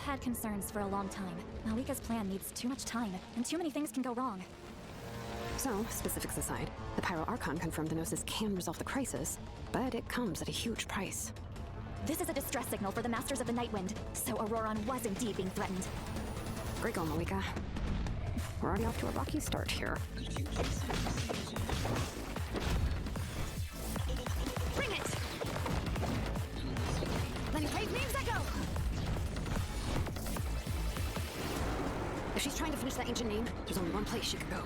had concerns for a long time. Malika's plan needs too much time, and too many things can go wrong. So, specifics aside, the Pyro Archon confirmed the Gnosis can resolve the crisis, but it comes at a huge price. This is a distress signal for the Masters of the Nightwind, so Auroron was indeed being threatened. Great going, Malika. We're already off to a rocky start here. Bring it! Then brave means echo! If she's trying to finish that ancient name, there's only one place she could go.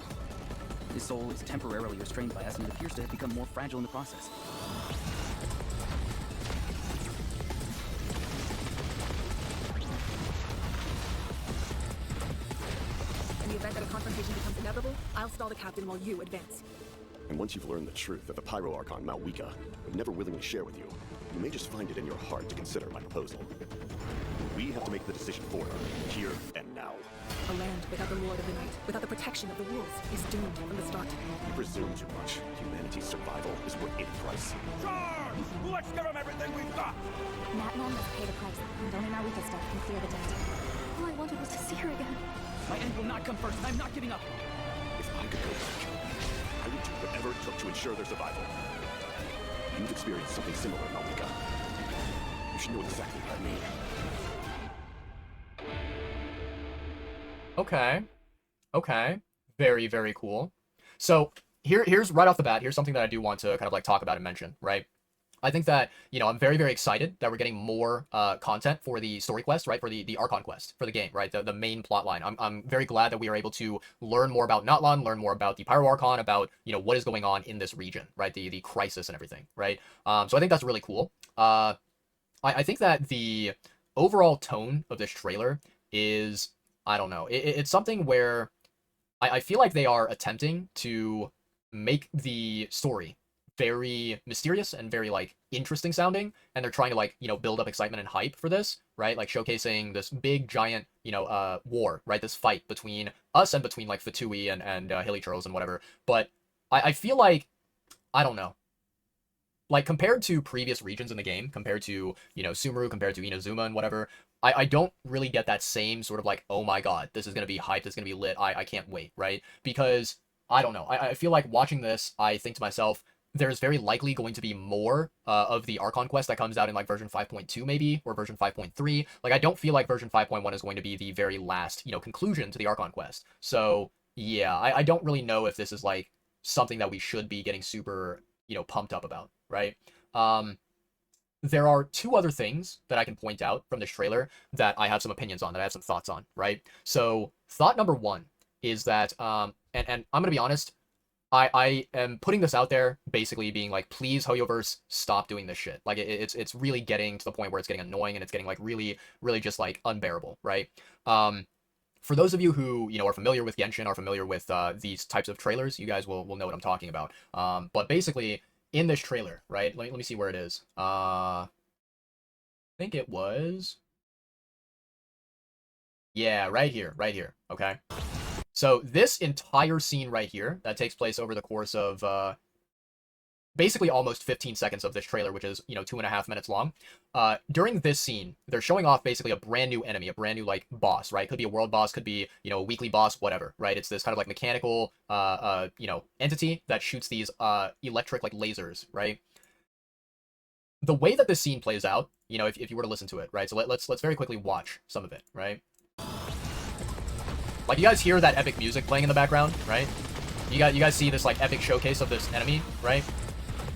His soul is temporarily restrained by us, and it appears to have become more fragile in the process. In the event that a confrontation becomes inevitable, I'll stall the captain while you advance. And once you've learned the truth that the Pyro Archon Malwika would never willingly share with you, you may just find it in your heart to consider my proposal. We have to make the decision for her, here and now. A land without the Lord of the Night, without the protection of the rules, is doomed from the start. You presume too much. Humanity's survival is worth any price. Charge! Let's give them everything we've got! Natman must pay the price, and only Malika's death can clear the debt. All I wanted was to see her again. My end will not come first. I'm not giving up. If I could go back, I would do whatever it took to ensure their survival. You've experienced something similar, Malwika. You should know exactly what I mean. Okay. Very, very cool. So here's right off the bat, here's something that I do want to kind of like talk about and mention, right? I think that, you know, I'm very, very excited that we're getting more content for the story quest, right? For the Archon quest for the game, right? The main plot line. I'm very glad that we are able to learn more about Natlan, learn more about the Pyro Archon, about, you know, what is going on in this region, right? The crisis and everything, right? So I think that's really cool. I think that the overall tone of this trailer is, I don't know, it's something where I feel like they are attempting to make the story very mysterious and very like interesting sounding, and they're trying to like, you know, build up excitement and hype for this, right? Like showcasing this big giant, you know, war, right? This fight between us and between like Fatui and Hilly Churls and whatever. But I feel like, I don't know, like compared to previous regions in the game, compared to, you know, Sumeru, compared to Inazuma and whatever, I don't really get that same sort of like, oh my god, this is going to be hyped, this is going to be lit, I can't wait, right? Because, I don't know, I feel like watching this, I think to myself, there's very likely going to be more of the Archon quest that comes out in like version 5.2 maybe, or version 5.3. Like, I don't feel like version 5.1 is going to be the very last, you know, conclusion to the Archon quest. So, yeah, I don't really know if this is like something that we should be getting super, you know, pumped up about, right? There are two other things that I can point out from this trailer that I have some opinions on, that I have some thoughts on, right? So, thought number one is that, and I'm going to be honest, I am putting this out there basically being like, please, Hoyoverse, stop doing this shit. Like, it's really getting to the point where it's getting annoying and it's getting like really, really just like unbearable, right? For those of you who, you know, are familiar with Genshin, are familiar with these types of trailers, you guys will know what I'm talking about. But basically, in this trailer, right? Let me see where it is. I think it was... Yeah, right here, okay? So this entire scene right here, that takes place over the course of basically almost 15 seconds of this trailer, which is, you know, 2.5 minutes long. During this scene, they're showing off basically a brand new enemy, a brand new, like, boss, right? Could be a world boss, could be, you know, a weekly boss, whatever, right? It's this kind of, like, mechanical, you know, entity that shoots these electric, like, lasers, right? The way that this scene plays out, you know, if you were to listen to it, right? So let's very quickly watch some of it, right? Like, you guys hear that epic music playing in the background, right? You guys see this, like, epic showcase of this enemy, right?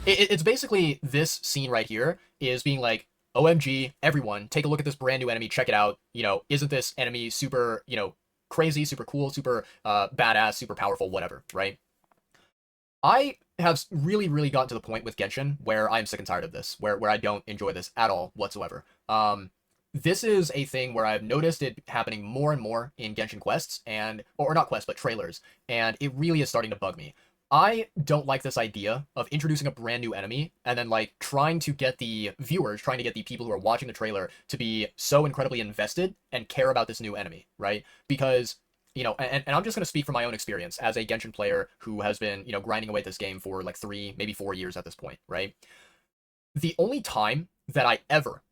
It's basically this scene right here is being like, OMG, everyone, take a look at this brand new enemy, check it out. You know, isn't this enemy super, you know, crazy, super cool, super badass, super powerful, whatever, right? I have really, really gotten to the point with Genshin where I'm sick and tired of this, where I don't enjoy this at all whatsoever. This is a thing where I've noticed it happening more and more in Genshin quests, or not quests, but trailers, and it really is starting to bug me. I don't like this idea of introducing a brand new enemy and then, like, trying to get the viewers, trying to get the people who are watching the trailer to be so incredibly invested and care about this new enemy, right? Because, you know, and I'm just going to speak from my own experience as a Genshin player who has been, you know, grinding away at this game for like 3, maybe 4 years at this point, right? The only time that I ever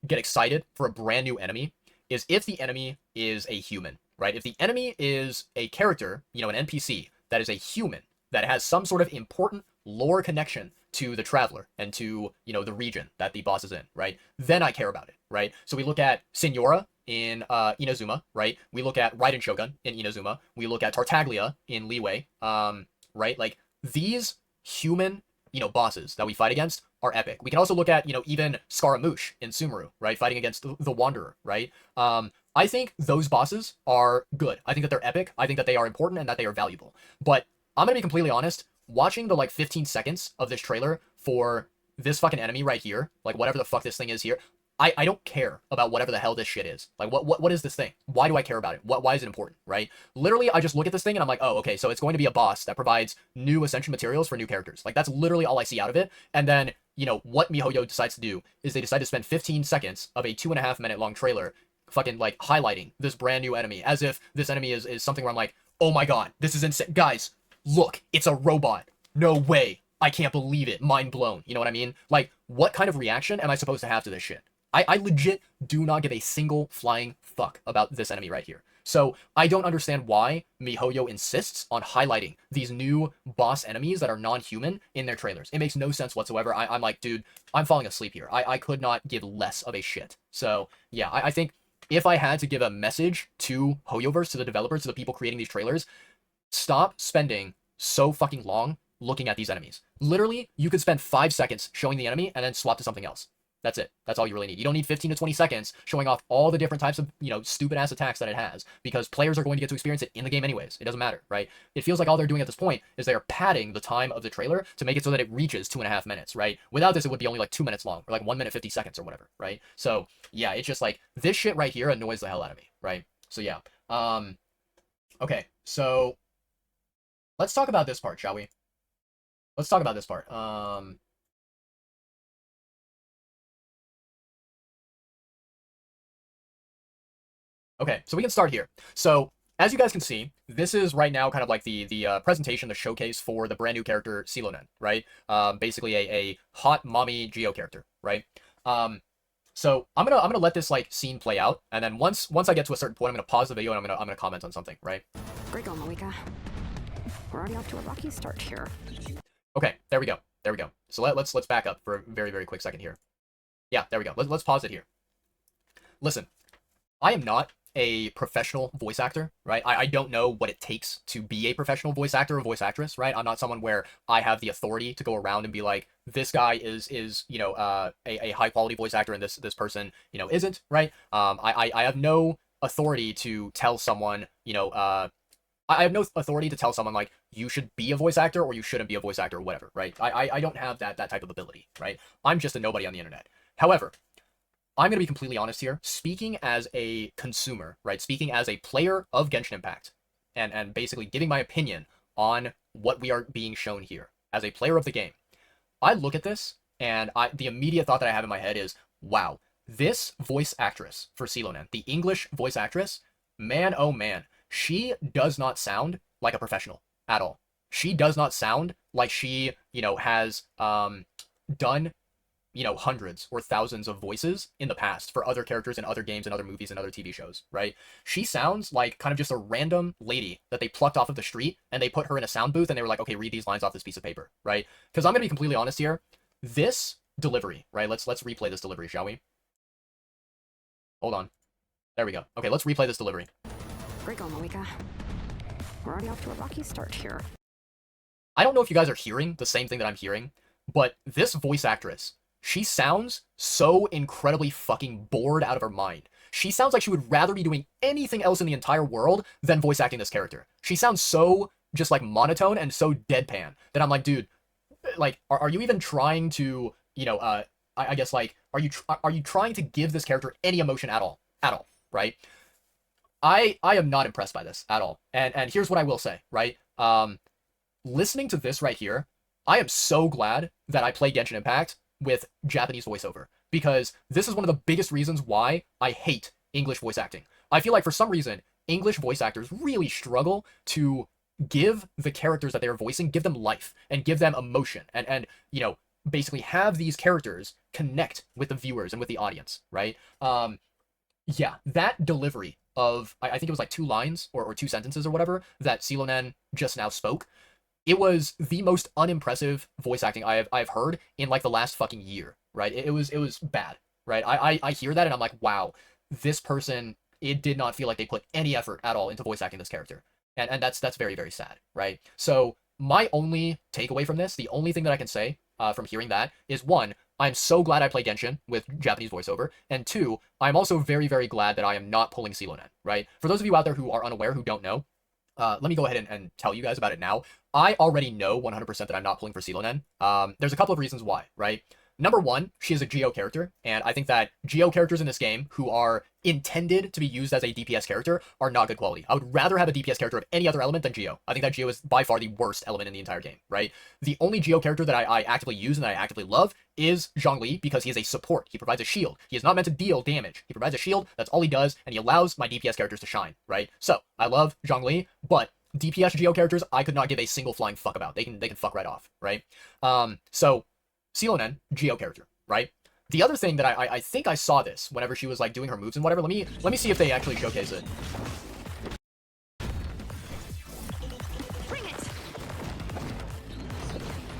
get excited for a brand new enemy is if the enemy is a human, right? If the enemy is a character, you know, an NPC that is a human that has some sort of important lore connection to the traveler and to, you know, the region that the boss is in, right? Then I care about it, right? So we look at Signora in Inazuma, right? We look at Raiden Shogun in Inazuma. We look at Tartaglia in Liyue, right? Like, these human, you know, bosses that we fight against are epic. We can also look at, you know, even Scaramouche in Sumeru, right? Fighting against the Wanderer, right? I think those bosses are good. I think that they're epic. I think that they are important and that they are valuable. But I'm gonna be completely honest, watching the like 15 seconds of this trailer for this fucking enemy right here, like whatever the fuck this thing is here, I don't care about whatever the hell this shit is. Like, what is this thing? Why do I care about it? Why is it important, right? Literally, I just look at this thing and I'm like, oh, okay, so it's going to be a boss that provides new Ascension materials for new characters. Like, that's literally all I see out of it. And then, you know, what MiHoYo decides to do is they decide to spend 15 seconds of a 2.5 minute long trailer fucking, like, highlighting this brand new enemy, as if this enemy is something where I'm like, oh my god, this is insane. Guys, look, it's a robot. No way. I can't believe it. Mind blown. You know what I mean? Like, what kind of reaction am I supposed to have to this shit? I legit do not give a single flying fuck about this enemy right here. So I don't understand why MiHoYo insists on highlighting these new boss enemies that are non-human in their trailers. It makes no sense whatsoever. I'm like, dude, I'm falling asleep here. I could not give less of a shit. So yeah, I think if I had to give a message to HoYoverse, to the developers, to the people creating these trailers, stop spending so fucking long looking at these enemies. Literally, you could spend 5 seconds showing the enemy and then swap to something else. That's it. That's all you really need. You don't need 15 to 20 seconds showing off all the different types of, you know, stupid ass attacks that it has, because players are going to get to experience it in the game anyways. It doesn't matter, right? It feels like all they're doing at this point is they are padding the time of the trailer to make it so that it reaches 2.5 minutes, right? Without this, it would be only like 2 minutes long, or like 1 minute 50 seconds or whatever, right? So yeah, it's just like, this shit right here annoys the hell out of me, right? So yeah. Okay, so let's talk about this part, shall we? Let's talk about this part. Okay, so we can start here. So as you guys can see, this is right now kind of like the presentation, the showcase for the brand new character Silonen, right? Basically a hot mommy Geo character, right? So I'm gonna let this like scene play out, and then once I get to a certain point, I'm gonna pause the video and I'm gonna comment on something, right? Great going, Malika. We're already off to a rocky start here. Okay, there we go. There we go. So let's back up for a very, very quick second here. Yeah, there we go. Let's pause it here. Listen, I am not a professional voice actor, right? I don't know what it takes to be a professional voice actor or voice actress, right? I'm not someone where I have the authority to go around and be like, this guy is you know, a high quality voice actor and this person, you know, isn't, right? I have no authority to tell someone, you know, I have no authority to tell someone like, you should be a voice actor or you shouldn't be a voice actor or whatever, right? I don't have that type of ability, right? I'm just a nobody on the internet. However, I'm going to be completely honest here, speaking as a consumer, right? Speaking as a player of Genshin Impact, and basically giving my opinion on what we are being shown here. As a player of the game, I look at this, and the immediate thought that I have in my head is, wow, this voice actress for Silonen, the English voice actress, man, oh man, she does not sound like a professional at all. She does not sound like she, you know, has done, you know, hundreds or thousands of voices in the past for other characters in other games and other movies and other TV shows, right? She sounds like kind of just a random lady that they plucked off of the street and they put her in a sound booth and they were like, okay, read these lines off this piece of paper, right? Because I'm going to be completely honest here. This delivery, right? Let's replay this delivery, shall we? Hold on. There we go. Okay, let's replay this delivery. Great going, Malika. We're already off to a rocky start here. I don't know if you guys are hearing the same thing that I'm hearing, but this voice actress, she sounds so incredibly fucking bored out of her mind. She sounds like she would rather be doing anything else in the entire world than voice acting this character. She sounds so just like monotone and so deadpan that I'm like, dude, like, are you even trying to, you know, I guess like, are you trying to give this character any emotion at all, right? I am not impressed by this at all. And here's what I will say, right? Listening to this right here, I am so glad that I play Genshin Impact with Japanese voiceover, because this is one of the biggest reasons why I hate English voice acting. I feel like for some reason, English voice actors really struggle to give the characters that they are voicing, give them life and give them emotion and you know, basically have these characters connect with the viewers and with the audience, right? You yeah, that delivery of, I think it was like 2 lines or 2 sentences or whatever that Silonen just now spoke, it was the most unimpressive voice acting I've heard in like the last fucking year, right? It was bad, right? I hear that and I'm like, wow, this person, it did not feel like they put any effort at all into voice acting this character. And that's very, very sad, right? So my only takeaway from this, the only thing that I can say from hearing that is, one, I'm so glad I play Genshin with Japanese voiceover, and two, I'm also very, very glad that I am not pulling Silonen, right? For those of you out there who are unaware, who don't know, let me go ahead and tell you guys about it now. I already know 100% that I'm not pulling for Silonen. There's a couple of reasons why, right? Number one, she is a Geo character, and I think that Geo characters in this game who are intended to be used as a DPS character are not good quality. I would rather have a DPS character of any other element than Geo. I think that Geo is by far the worst element in the entire game, right? The only Geo character that I actively use and that I actively love is Zhongli, because he is a support. He provides a shield. He is not meant to deal damage. He provides a shield, that's all he does, and he allows my DPS characters to shine, right? So, I love Zhongli, but DPS Geo characters, I could not give a single flying fuck about. They can fuck right off, right? So, Silonen, Geo character, right? The other thing that I think I saw this whenever she was like doing her moves and whatever. Let me see if they actually showcase it. Bring it!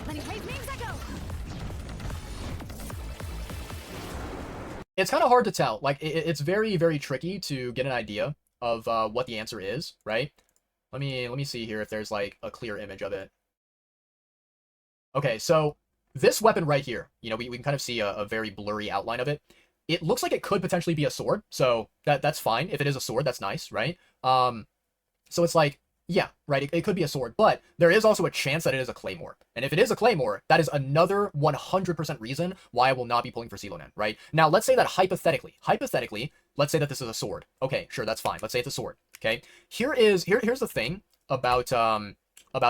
Let me wave names echo! It's kind of hard to tell. Like it's very, very tricky to get an idea of what the answer is, right? Let me see here if there's like a clear image of it. Okay, so this weapon right here, you know, we can kind of see a very blurry outline of it. It looks like it could potentially be a sword, so that's fine. If it is a sword, that's nice, right? So it's like, yeah, right, it could be a sword, but there is also a chance that it is a claymore. And if it is a claymore, that is another 100% reason why I will not be pulling for Silonen, right? Now, let's say that hypothetically, let's say that this is a sword. Okay, sure, that's fine. Let's say it's a sword, okay? Here's the thing about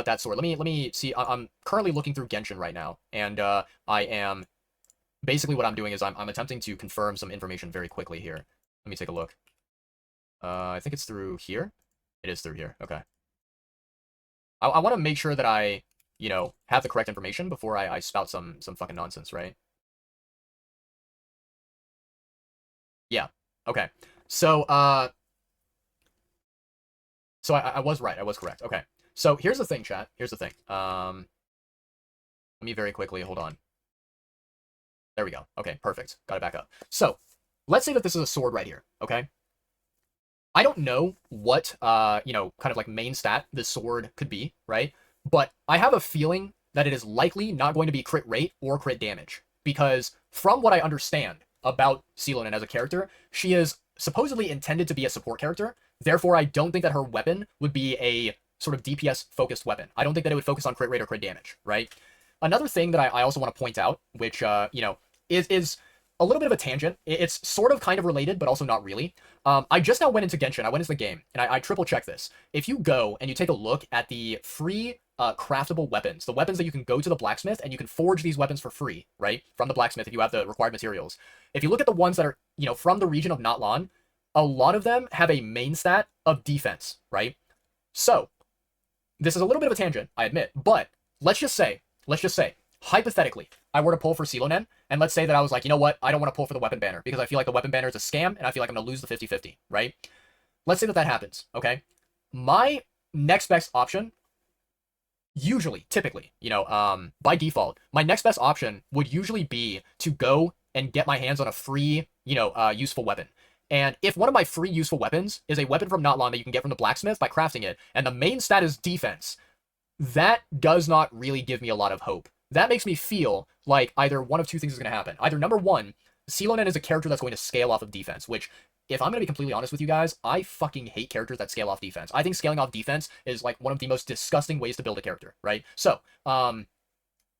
that sword. Let me see. I'm currently looking through Genshin right now, and I am basically what I'm doing is I'm attempting to confirm some information very quickly here. Let me take a look. I think it's through here. It is through here. Okay. I want to make sure that I, you know, have the correct information before I spout some fucking nonsense, right? Yeah. Okay. So I was right. I was correct. Okay. So here's the thing, chat. Here's the thing. Let me very quickly, hold on. There we go. Okay, perfect. Got it back up. So let's say that this is a sword right here, okay? I don't know what, you know, kind of like main stat this sword could be, right? But I have a feeling that it is likely not going to be crit rate or crit damage. Because from what I understand about Silonen as a character, she is supposedly intended to be a support character. Therefore, I don't think that her weapon would be a sort of DPS-focused weapon. I don't think that it would focus on crit rate or crit damage, right? Another thing that I also want to point out, which, you know, is a little bit of a tangent. It's sort of kind of related, but also not really. I just now went into Genshin. I went into the game, and I triple-checked this. If you go and you take a look at the free craftable weapons, the weapons that you can go to the blacksmith, and you can forge these weapons for free, right? From the blacksmith if you have the required materials. If you look at the ones that are, you know, from the region of Natlan, a lot of them have a main stat of defense, right? So, this is a little bit of a tangent, I admit, but let's just say, hypothetically, I were to pull for Silonen, and let's say that I was like, you know what, I don't want to pull for the weapon banner, because I feel like the weapon banner is a scam, and I feel like I'm going to lose the 50-50, right? Let's say that happens, okay? My next best option, usually, typically, you know, by default, my next best option would usually be to go and get my hands on a free, you know, useful weapon. And if one of my free useful weapons is a weapon from Natlan that you can get from the blacksmith by crafting it, and the main stat is defense, that does not really give me a lot of hope. That makes me feel like either one of two things is going to happen. Either number one, Silonen is a character that's going to scale off of defense, which, if I'm going to be completely honest with you guys, I fucking hate characters that scale off defense. I think scaling off defense is like one of the most disgusting ways to build a character, right? So,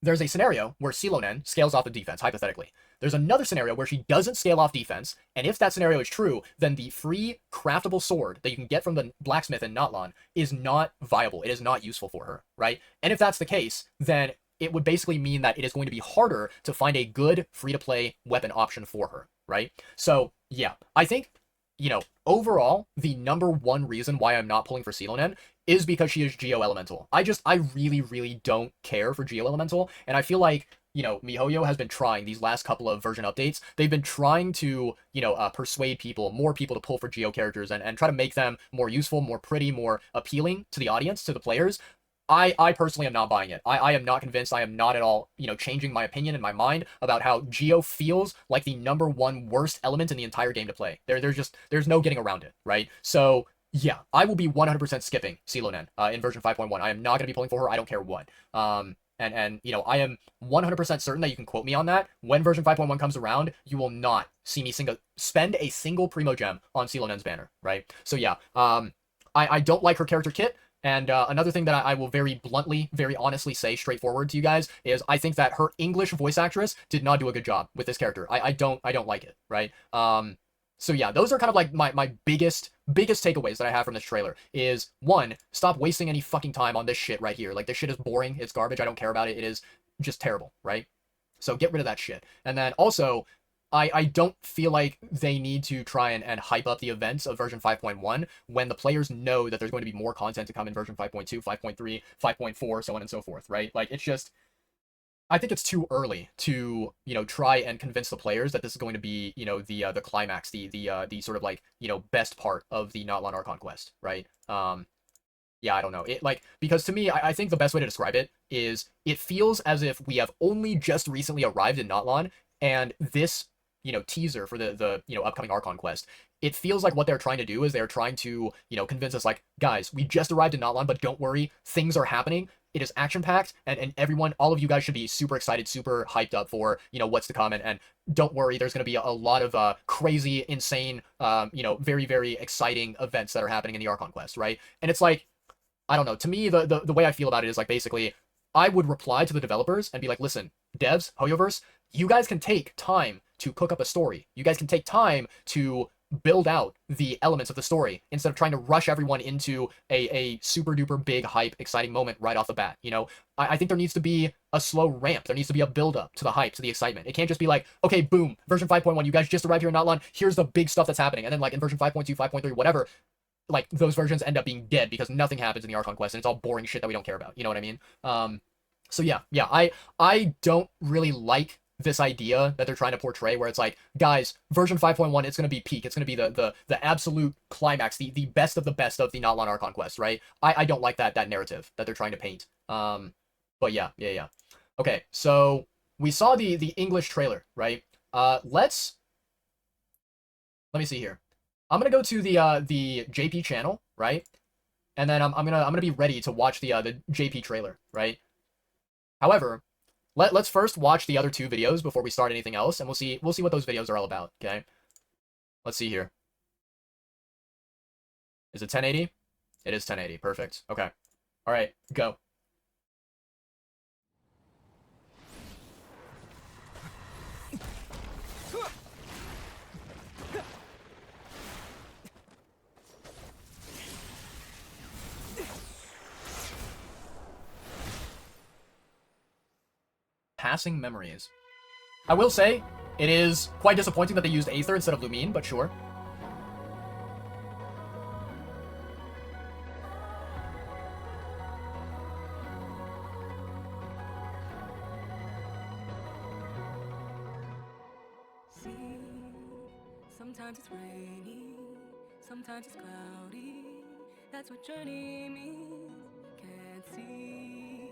there's a scenario where Silonen scales off of defense, hypothetically. There's another scenario where she doesn't scale off defense, and if that scenario is true, then the free craftable sword that you can get from the blacksmith in Natlan is not viable. It is not useful for her, right? And if that's the case, then it would basically mean that it is going to be harder to find a good free-to-play weapon option for her, right? So, yeah, I think, you know, overall, the number one reason why I'm not pulling for Silonen is because she is Geo Elemental. I really, really don't care for Geo Elemental, and I feel like MiHoYo has been trying these last couple of version updates. They've been trying to, persuade more people to pull for Geo characters and try to make them more useful, more pretty, more appealing to the audience, to the players. I personally am not buying it. I am not convinced. I am not at all, changing my opinion in my mind about how Geo feels like the #1 worst element in the entire game to play. There's no getting around it, right? So yeah, I will be 100% skipping Silonen in version 5.1. I am not going to be pulling for her. I don't care what. And I am 100% certain that you can quote me on that. When version 5.1 comes around, you will not see me spend a single Primo Gem on Silonen's banner, right? So yeah, I don't like her character kit. And another thing that I will very bluntly, very honestly say straightforward to you guys is I think that her English voice actress did not do a good job with this character. I don't like it, right? So yeah, those are kind of like my biggest takeaways that I have from this trailer is, one, stop wasting any fucking time on this shit right here. Like, this shit is boring, it's garbage, I don't care about it, it is just terrible, right? So get rid of that shit. And then also, I don't feel like they need to try and hype up the events of version 5.1 when the players know that there's going to be more content to come in version 5.2, 5.3, 5.4, so on and so forth, right? Like, it's just, I think it's too early to, try and convince the players that this is going to be, the climax, the sort of like, best part of the Not Long Archon quest, right? Yeah, I don't know. Because to me, I think the best way to describe it is it feels as if we have only just recently arrived in Notlon, and this, teaser for the upcoming Archon quest, it feels like what they're trying to do is they're trying to, convince us like, guys, we just arrived in Notlon, but don't worry, things are happening. It is action-packed, and everyone, all of you guys should be super excited, super hyped up for, what's to come, and don't worry, there's going to be a lot of crazy, insane, very, very exciting events that are happening in the Archon quest, right? And it's like, I don't know, to me, the way I feel about it is like, basically, I would reply to the developers and be like, listen, devs, HoYoverse, you guys can take time to cook up a story. You guys can take time to build out the elements of the story instead of trying to rush everyone into a super duper big hype exciting moment right off the bat. I think there needs to be a slow ramp. There needs to be a build up to the hype, to the excitement. It can't just be like, okay, boom, version 5.1, you guys just arrived here in Notlon, here's the big stuff that's happening, and then like in version 5.2, 5.3, whatever, like those versions end up being dead because nothing happens in the Archon quest and it's all boring shit that we don't care about. You know what I mean? So yeah, I don't really like this idea that they're trying to portray where it's like, guys, version 5.1, it's going to be peak. It's going to be the absolute climax, the best of the Not Long Archon quest, right? I don't like that narrative that they're trying to paint. But yeah. Okay, so we saw the English trailer, right? Let me see here. I'm going to go to the JP channel, right? And then I'm going to be ready to watch the JP trailer, right? However, let's first watch the other two videos before we start anything else, and we'll see what those videos are all about, okay? Let's see here. Is it 1080? It is 1080, perfect. Okay. All right, go. Passing memories. I will say, it is quite disappointing that they used Aether instead of Lumine, but sure. See, sometimes it's rainy, sometimes it's cloudy. That's what journey means. Can't see.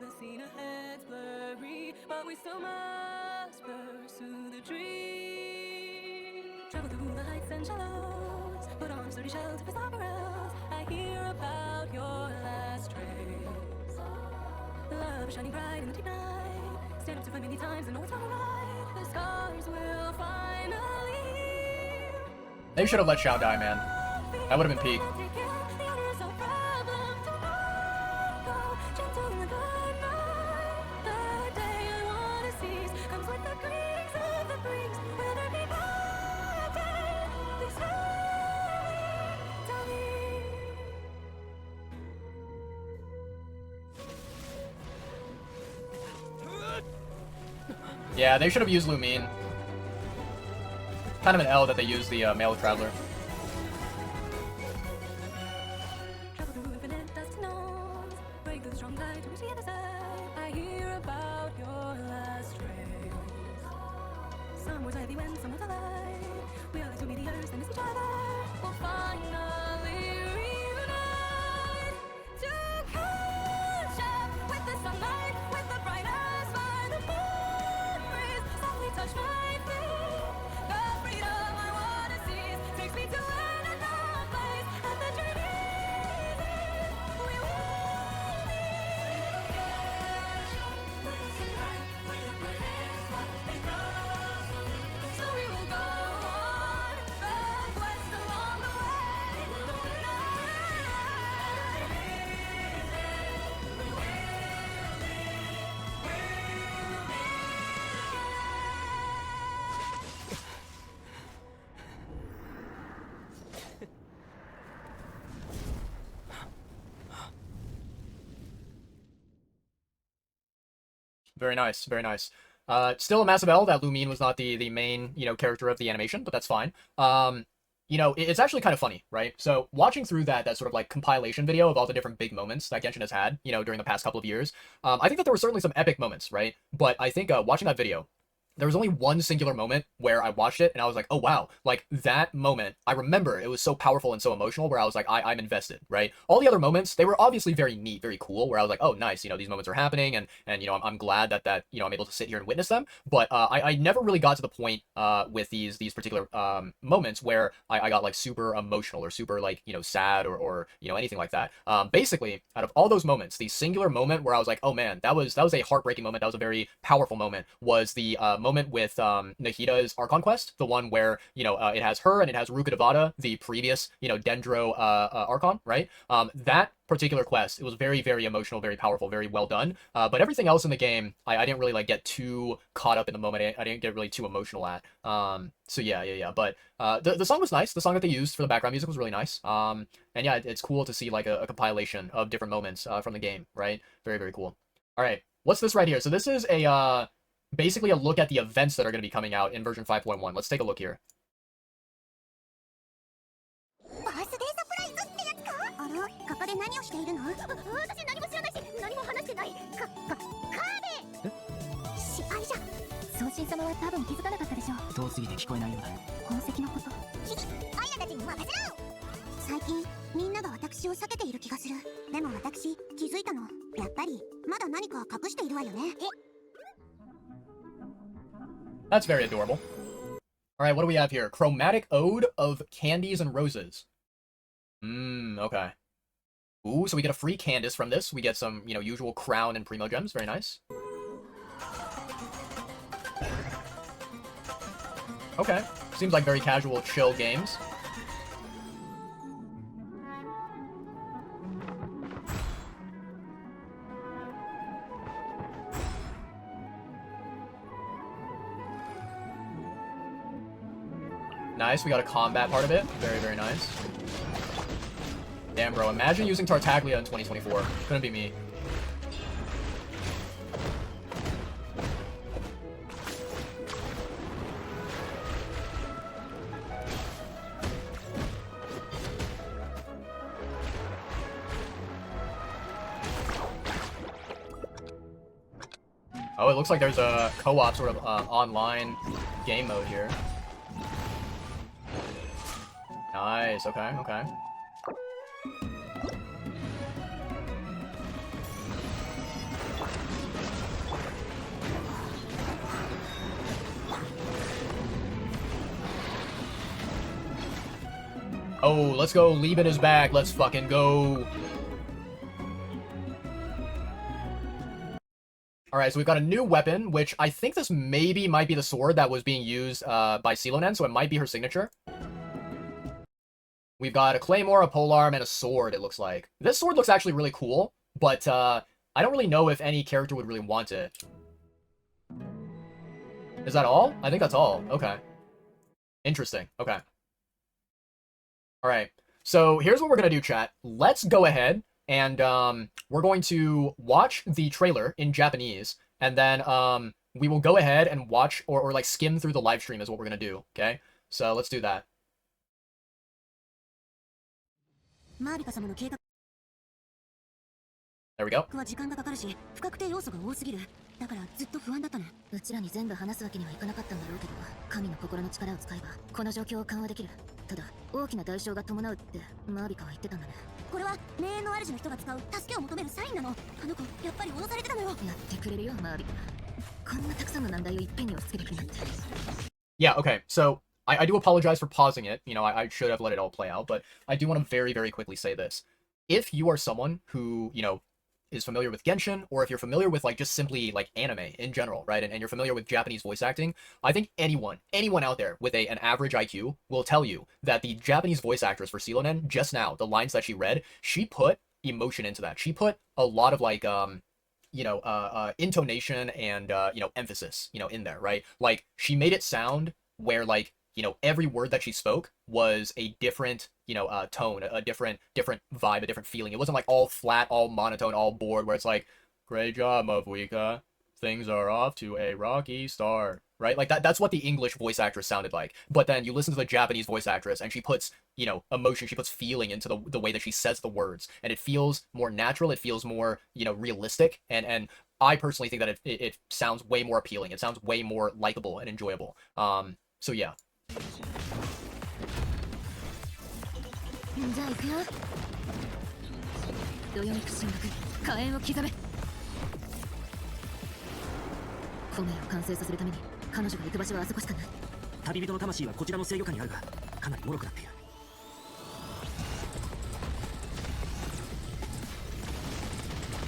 The scene ahead's blurry, but we still must pursue the dream. Travel through the heights and shallows, put on sturdy shelter for somewhere else. I hear about your last trace. Love is shining bright in the deep night. Stand up too many times and know it's not right. The stars will finally. They should have let Xiao die, man. That would have been peak. Yeah, they should have used Lumine. Kind of an L that they used the male traveler. Very nice. Very nice. Still a massive L that Lumine was not the main, character of the animation, but that's fine. It's actually kind of funny, right? So watching through that sort of like compilation video of all the different big moments that Genshin has had, during the past couple of years, I think that there were certainly some epic moments, right? But I think watching that video, there was only one singular moment where I watched it and I was like, oh wow, like that moment, I remember it was so powerful and so emotional where I was like, I'm invested, right? All the other moments, they were obviously very neat, very cool, where I was like, oh nice, these moments are happening and I'm glad that I'm able to sit here and witness them. But I never really got to the point with these particular moments where I got like super emotional or super like, sad or anything like that. Basically, out of all those moments, the singular moment where I was like, oh man, that was a heartbreaking moment, that was a very powerful moment, was the moment with Nahida's Archon quest, the one where it has her and it has Ruka Devada, the previous Dendro Archon, right? That particular quest, it was very, very emotional, very powerful, very well done. But everything else in the game, I didn't really like get too caught up in the moment. I didn't get really too emotional at. So yeah. But the song was nice. The song that they used for the background music was really nice. And yeah, it's cool to see like a compilation of different moments from the game, right? Very, very cool. All right, what's this right here? So this is a basically a look at the events that are going to be coming out in version 5.1. Let's take a look here. バースデーサプライズってやつか。あら、カッパで何をしているの？私何も知らないし、何も話してない。カーベ。失敗じゃ。送信様は多分気づかなかったでしょ。遠すぎて聞こえないようだ。宝石のこと。ひぎ、アイラたちに任せろ。最近みんなが私を避けている気がする。でも私気づいたの。やっぱりまだ何か隠しているわよね。That's very adorable. All right, what do we have here? Chromatic Ode of Candies and Roses. Okay. Ooh, so we get a free Candice from this. We get some, usual Crown and Primo Gems. Very nice. Okay. Seems like very casual, chill games. Nice, we got a combat part of it. Very, very nice. Damn, bro, imagine using Tartaglia in 2024. Couldn't be me. Oh, it looks like there's a co-op sort of online game mode here. Nice, okay. Oh, let's go. Lieben is back. Let's fucking go. Alright, so we've got a new weapon, which I think this might be the sword that was being used by Silonen, so it might be her signature. We've got a claymore, a polearm, and a sword, it looks like. This sword looks actually really cool, but I don't really know if any character would really want it. Is that all? I think that's all. Okay. Interesting. Okay. Alright. So here's what we're going to do, chat. Let's go ahead and we're going to watch the trailer in Japanese, and then we will go ahead and watch or like skim through the live stream is what we're going to do, okay? So let's do that. There we go. は時間がかかるし、不確定要素が多すぎる。だからずっと不安だったの。うちらに全部話すわけにはいかなかったんだろうけど、神の心の力を使えばこの状況を緩和できる。ただ大きな代償が伴うってマービカは言ってたんだね。これは霊園の主の人が使う助けを求めるサインなの。あの子やっぱり脅されてたのよ。やってくれるよマービカ。こんなたくさんの難題をいっぺんに押し付けてくるなんて。Yeah, okay. So I do apologize for pausing it. I should have let it all play out, but I do want to very, very quickly say this. If you are someone who, is familiar with Genshin, or if you're familiar with like just simply like anime in general, right? And you're familiar with Japanese voice acting, I think anyone out there with an average IQ will tell you that the Japanese voice actress for Silonen just now, the lines that she read, she put emotion into that. She put a lot of like intonation and emphasis, in there, right? Like she made it sound where like every word that she spoke was a different, tone, a different vibe, a different feeling. It wasn't like all flat, all monotone, all bored, where it's like, great job, Mavuika. things are off to a rocky start, right? Like that's what the English voice actress sounded like. But then you listen to the Japanese voice actress and she puts, you know, emotion, she puts feeling into the way that she says the words, and it feels more natural, it feels more, you know, realistic, and I personally think that it sounds way more appealing. It sounds way more likable and enjoyable. So yeah. じゃあ行くよ。どよめく進学、火炎を刻め。米を完成させるために彼女が行く場所はあそこしかない。旅人の魂はこちらの制御下にあるが、かなり脆くなっている。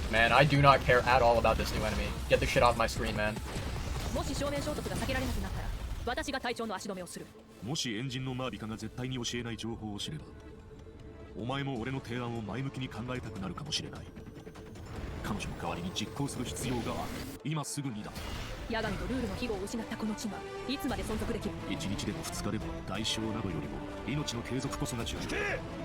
Man, I do not care at all about this new enemy. Get the shit off my screen, man. もし正面衝突が避けられなくなったら、私が隊長の足止めをする。もしエンジンのマービカが絶対に教えない情報を知れば、お前も俺の提案を前向きに考えたくなるかもしれない。彼女の代わりに実行する必要がある。今すぐにだ。ヤガミとルールの庇護を失ったこの地がいつまで存続できる。1日でも2日でも代償などよりも命の継続こそが重要。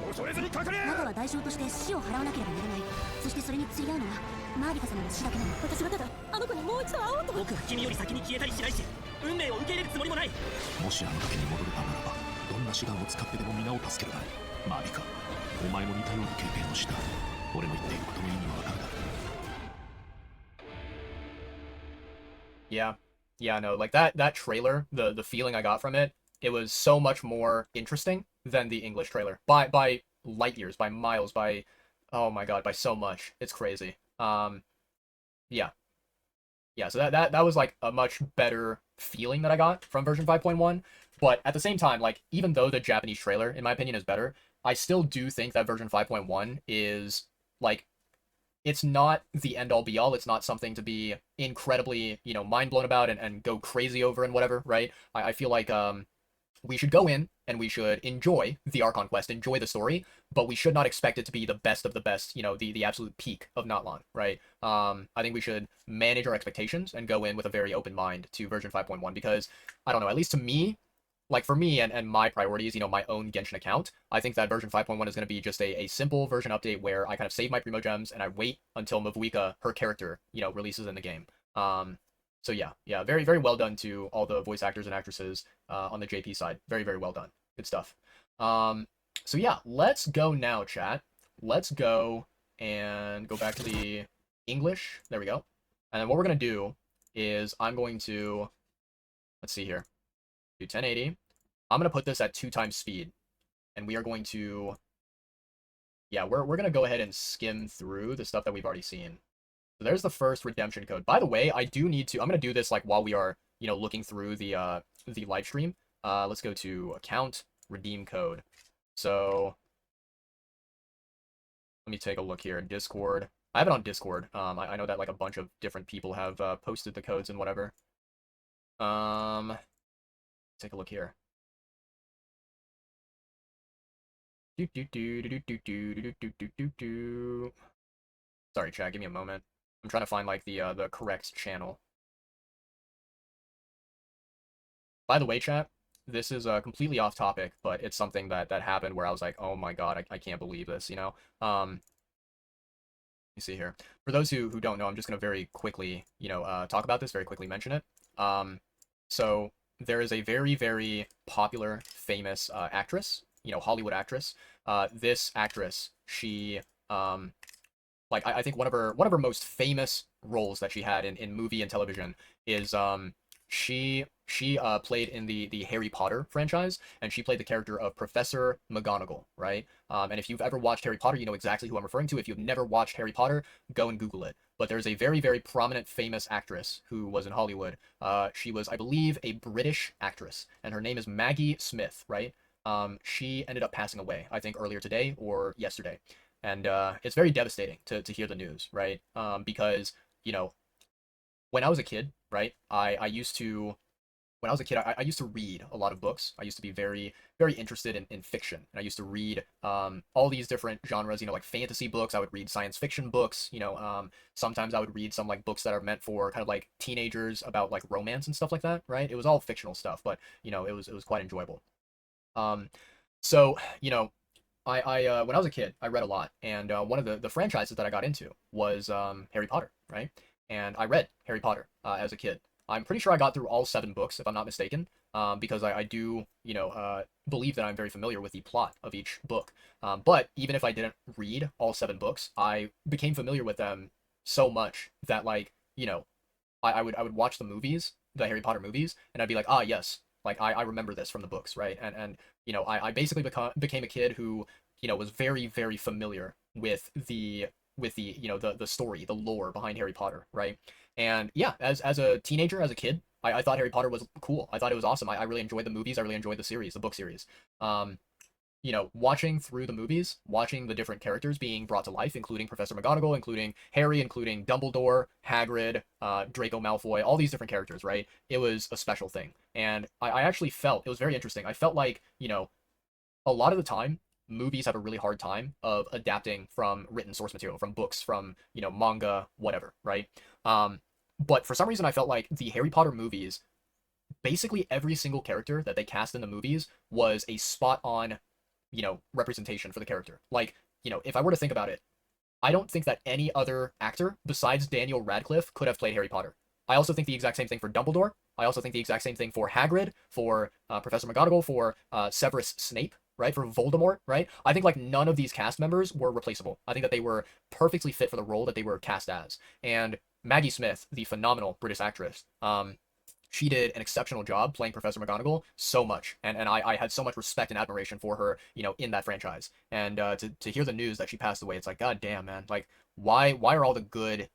恐れずにかかれ。ナガは代償として死を払わなければならない。そしてそれに釣り合うのはマーリカ様の死だけなの。私はただあの子にもう一度会おうと。僕は君より先に消えたりしないし、運命を受け入れるつもりもない。もしあの時に戻れたならば、どんな手段を使ってでも皆を助けるだろう。マービカ、お前も似たような経験をした。俺の言っていることの意味はわかるだろう。Yeah. Yeah, no, like that trailer, the feeling I got from it, it was so much more interesting than the English trailer. By light years, by miles, by oh my god, by so much. It's crazy. Yeah. Yeah, so that was like a much better feeling that I got from version 5.1, but at the same time, like even though the Japanese trailer in my opinion is better, I still do think that version 5.1 is like it's not the end-all be-all. It's not something to be incredibly, you know, mind-blown about and go crazy over and whatever, right? I feel like we should go in and we should enjoy the Archon quest, enjoy the story, but we should not expect it to be the best of the best, you know, the absolute peak of Notlan, right? I think we should manage our expectations and go in with a very open mind to version 5.1 because, I don't know, at least to me, like for me and my priorities, you know, my own Genshin account, I think that version 5.1 is going to be just a simple version update where I kind of save my Primo Gems and I wait until Mavuika, her character, you know, releases in the game. So yeah, very, very well done to all the voice actors and actresses on the JP side. Very, very well done. Good stuff. So yeah, let's go now, chat. Let's go and go back to the English. There we go. And then what we're going to do is I'm going to, let's see here, do 1080. I'm going to put this at 2 times speed. And we are going to, yeah, we're going to go ahead and skim through the stuff that we've already seen. So there's the first redemption code. By the way, I do need to, I'm going to do this like while we are, you know, looking through the live stream. Let's go to account, redeem code. So let me take a look here in Discord. I have it on Discord. I know that like a bunch of different people have posted the codes and whatever. Take a look here. Sorry, chat, give me a moment. I'm trying to find like the correct channel. By the way, chat, this is completely off topic, but it's something that happened where I was like, oh my god, I can't believe this, you know? Let me see here. For those who don't know, I'm just gonna very quickly, you know, talk about this, very quickly mention it. So there is a very, very popular, famous actress, you know, Hollywood actress. This actress, she, like, I think one of her most famous roles that she had in movie and television is, she played in the Harry Potter franchise, and she played the character of Professor McGonagall, right? And if you've ever watched Harry Potter, you know exactly who I'm referring to. If you've never watched Harry Potter, go and Google it. But there's a very, very prominent, famous actress who was in Hollywood. She was, I believe, a British actress, and her name is Maggie Smith, right? She ended up passing away, I think, earlier today or yesterday. And it's very devastating to hear the news, right? Because, you know, when I was a kid, right, I used to read a lot of books. I used to be very, very interested in fiction. And I used to read all these different genres, you know, like fantasy books. I would read science fiction books, you know, sometimes I would read some like books that are meant for kind of like teenagers about like romance and stuff like that, right? It was all fictional stuff, but, you know, it was quite enjoyable. So, you know, I when I was a kid, I read a lot. And one of the franchises that I got into was Harry Potter, right? and I read Harry Potter as a kid. I'm pretty sure I got through all 7 books, if I'm not mistaken, because I do, believe that I'm very familiar with the plot of each book. But even if I didn't read all 7 books, I became familiar with them so much that, like, I would watch the movies, the Harry Potter movies, and I'd be like, ah, yes, like I remember this from the books, right? And I basically became a kid who, was very, very familiar with the the story, the lore behind Harry Potter, right? And yeah, as a teenager, as a kid, I thought Harry Potter was cool. I thought it was awesome. I really enjoyed the movies. I really enjoyed the series, the book series. Um, watching through the movies, watching the different characters being brought to life, including Professor McGonagall, including Harry, including Dumbledore, Hagrid, Draco Malfoy, all these different characters, right? It was a special thing. And I actually felt, it was very interesting. I felt like, a lot of the time, movies have a really hard time of adapting from written source material, from books, from, manga, whatever, right? But for some reason, I felt like the Harry Potter movies, basically every single character that they cast in the movies was a spot on representation for the character. Like, if I were to think about it, I don't think that any other actor besides Daniel Radcliffe could have played Harry Potter. I also think the exact same thing for Dumbledore. I also think the exact same thing for Hagrid, for Professor McGonagall, for Severus Snape, right? For Voldemort, right? I think like none of these cast members were replaceable. I think that they were perfectly fit for the role that they were cast as. And Maggie Smith, the phenomenal British actress, she did an exceptional job playing Professor McGonagall so much. And I had so much respect and admiration for her, in that franchise. And to hear the news that she passed away, it's like, God damn, man. Like, why are all the good,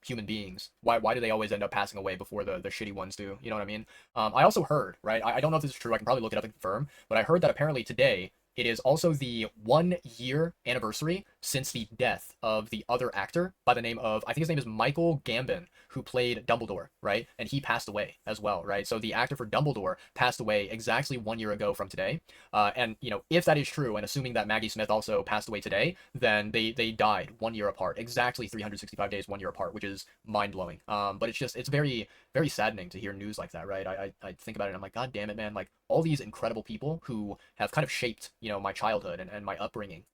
human beings, why do they always end up passing away before the shitty ones do? You know what I mean? I also heard, right? I don't know if this is true. I can probably look it up and confirm. But I heard that apparently today, it is also the 1-year anniversary since the death of the other actor by the name of, I think his name is Michael Gambon, who played Dumbledore, right? And he passed away as well, right? So the actor for Dumbledore passed away exactly 1 year ago from today. And, if that is true, and assuming that Maggie Smith also passed away today, then they died 1 year apart, exactly 365 days, 1 year apart, which is mind-blowing. But it's very, very saddening to hear news like that, right? I think about it and I'm like, God damn it, man. Like, all these incredible people who have kind of shaped, my childhood and my upbringing,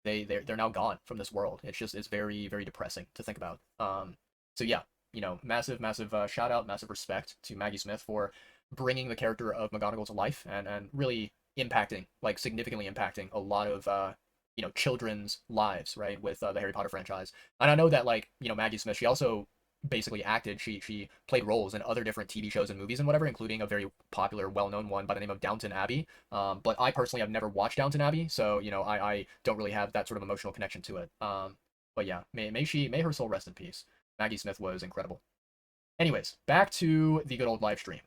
they're now gone from this world. It's very, very depressing to think about. So yeah, massive shout out, massive respect to Maggie Smith for bringing the character of McGonagall to life and really impacting, like significantly impacting a lot of children's lives, right, with the Harry Potter franchise. And I know that, like, Maggie Smith, she also basically acted, she played roles in other different TV shows and movies and whatever, including a very popular, well-known one by the name of Downton Abbey. But I personally have never watched Downton Abbey, so I don't really have that sort of emotional connection to it. But yeah, may her soul rest in peace. Maggie Smith was incredible. Anyways, back to the good old live stream.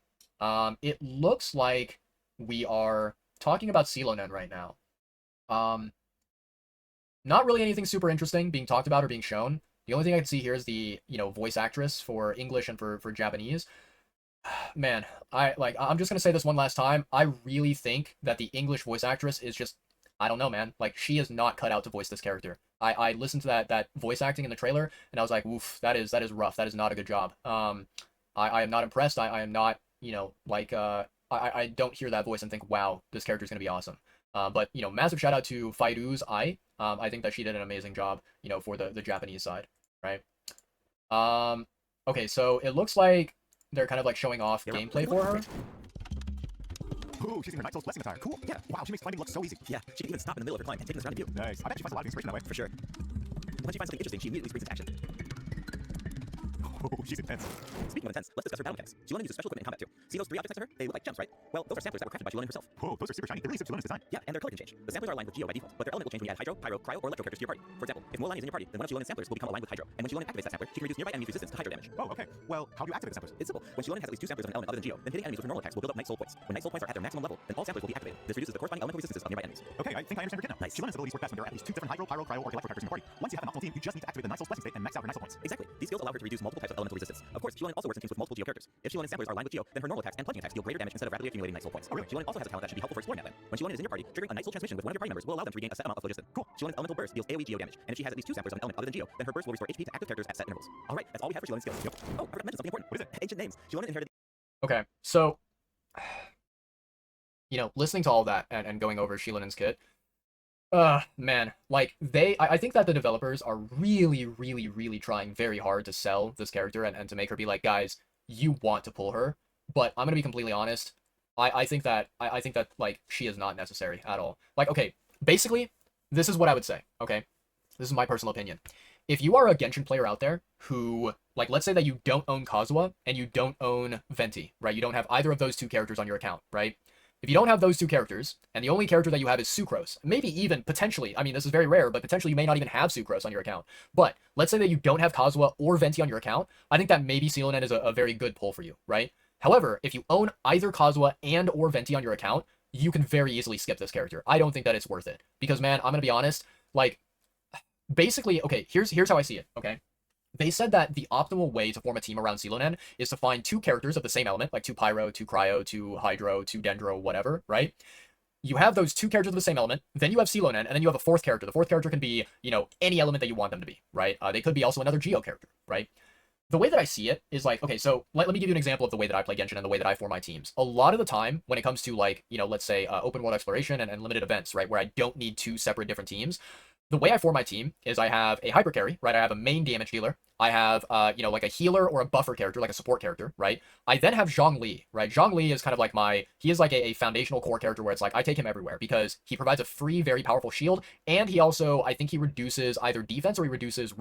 It looks like we are talking about Silonen right now. Not really anything super interesting being talked about or being shown. The only thing I can see here is the, voice actress for English and for Japanese. Man, I'm just going to say this one last time. I really think that the English voice actress is just, I don't know, man. Like, she is not cut out to voice this character. I listened to that voice acting in the trailer, and I was like, oof, that is rough. That is not a good job. I am not impressed. I am not, I don't hear that voice and think, wow, this character is going to be awesome. But, massive shout out to Fairu's Ai. I think that she did an amazing job, for the Japanese side, right? Okay, so it looks like they're kind of like showing off gameplay for her. Ooh, she's using her Night Soul's blessing attire. Cool. Yeah. Wow, she makes climbing look so easy. Yeah, she can even stop in the middle of her climb and take this around view. Nice. I bet she finds a lot of inspiration that way. For sure. When she finds something interesting, she immediately springs into action. Oh, she's intense. Speaking of intense, let's discuss her battle mechanics. Shilona uses special equipment in combat too. See those 3 objects next to her? They look like gems, right? Well, those are samplers that were crafted by Shilona herself. Whoa, those are super shiny. It really suits Shilona's design. Yeah, and their color can change. The samplers are aligned with Geo by default, but their element will change when you add Hydro, Pyro, Cryo, or Electro characters to your party. For example, if Moonlight is in your party, then one of Shilona's samplers will become aligned with Hydro. And when Shilona activates that sampler, she can reduce nearby enemies' resistance to Hydro damage. Oh, okay. Well, how do you activate the samplers? It's simple. When Shilona has at least 2 samplers of an element other than Geo, then hitting enemies with her normal attacks will build up Night Soul points. When Night Soul points are at their maximum level, then all samplers will be activated. This reduces the corresponding elemental resistances of nearby enemies. Okay, I think I understand your kit now. Nice. Shilona's abilities work best when there are at least 2 different Hydro, Pyro, Cryo, or Electro characters in your party. Once you have an optimal team, you just need to activate the Night Soul's blessing state and max out her Night Soul points. Exactly. These skills allow her to reduce multiple types of elemental resistance. Of course, Shilona also works in teams with multiple Geo characters. If Shilona's samplers are aligned with Geo, then her normal attacks and plunging attacks deal greater damage instead of rapidly accumulating Night Soul points. Oh, really? Shilona also has a talent that should be helpful for exploring that land. When Shilona is in your party, triggering a Night Soul transmission with one of your party members will allow them to regain a set amount of phlogiston. Cool. Shilona's elemental burst deals AoE Geo damage, and if she has at least 2 samplers of an element other than Geo, then her burst will restore HP to active characters at set intervals. Alright, that's all we have for Shilona's skills. Yep. Oh, I forgot to mention something important. What is it? Ancient names. Shilona inherited. Okay, so listening to all that and going over Shilonen's kit, Man, like I think that the developers are really, really, really trying very hard to sell this character and to make her be like, guys, you want to pull her, but I'm gonna be completely honest. I think that I think that like she is not necessary at all. Like, okay, basically, this is what I would say. Okay, this is my personal opinion. If you are a Genshin player out there who, like, let's say that you don't own Kazuha and you don't own Venti, right? You don't have either of those two characters on your account, right? If you don't have those two characters, and the only character that you have is Sucrose, maybe even potentially, I mean, this is very rare, but potentially you may not even have Sucrose on your account. But let's say that you don't have Kazuha or Venti on your account, I think that maybe Celonen is a very good pull for you, right? However, if you own either Kazuha and or Venti on your account, you can very easily skip this character. I don't think that it's worth it. Because, man, I'm gonna be honest, like, basically, okay, here's how I see it, okay? They said that the optimal way to form a team around Celonen is to find two characters of the same element, like two Pyro, two Cryo, two Hydro, two Dendro, whatever, right? You have those two characters of the same element, then you have Celonen, and then you have a fourth character. The fourth character can be, you know, any element that you want them to be, right? They could be also another Geo character, right? The way that I see it is like, okay, so let me give you an example of the way that I play Genshin and the way that I form my teams. A lot of the time, when it comes to, like, you know, let's say open world exploration and limited events, right, where I don't need two separate different teams, the way I form my team is I have a hyper carry, right? I have a main damage dealer. I have, you know, like a healer or a buffer character, like a support character, right? I then have Zhongli, right? Zhongli is kind of like he is like a foundational core character where it's like, I take him everywhere because he provides a free, very powerful shield. And he also, I think he reduces either defense or he reduces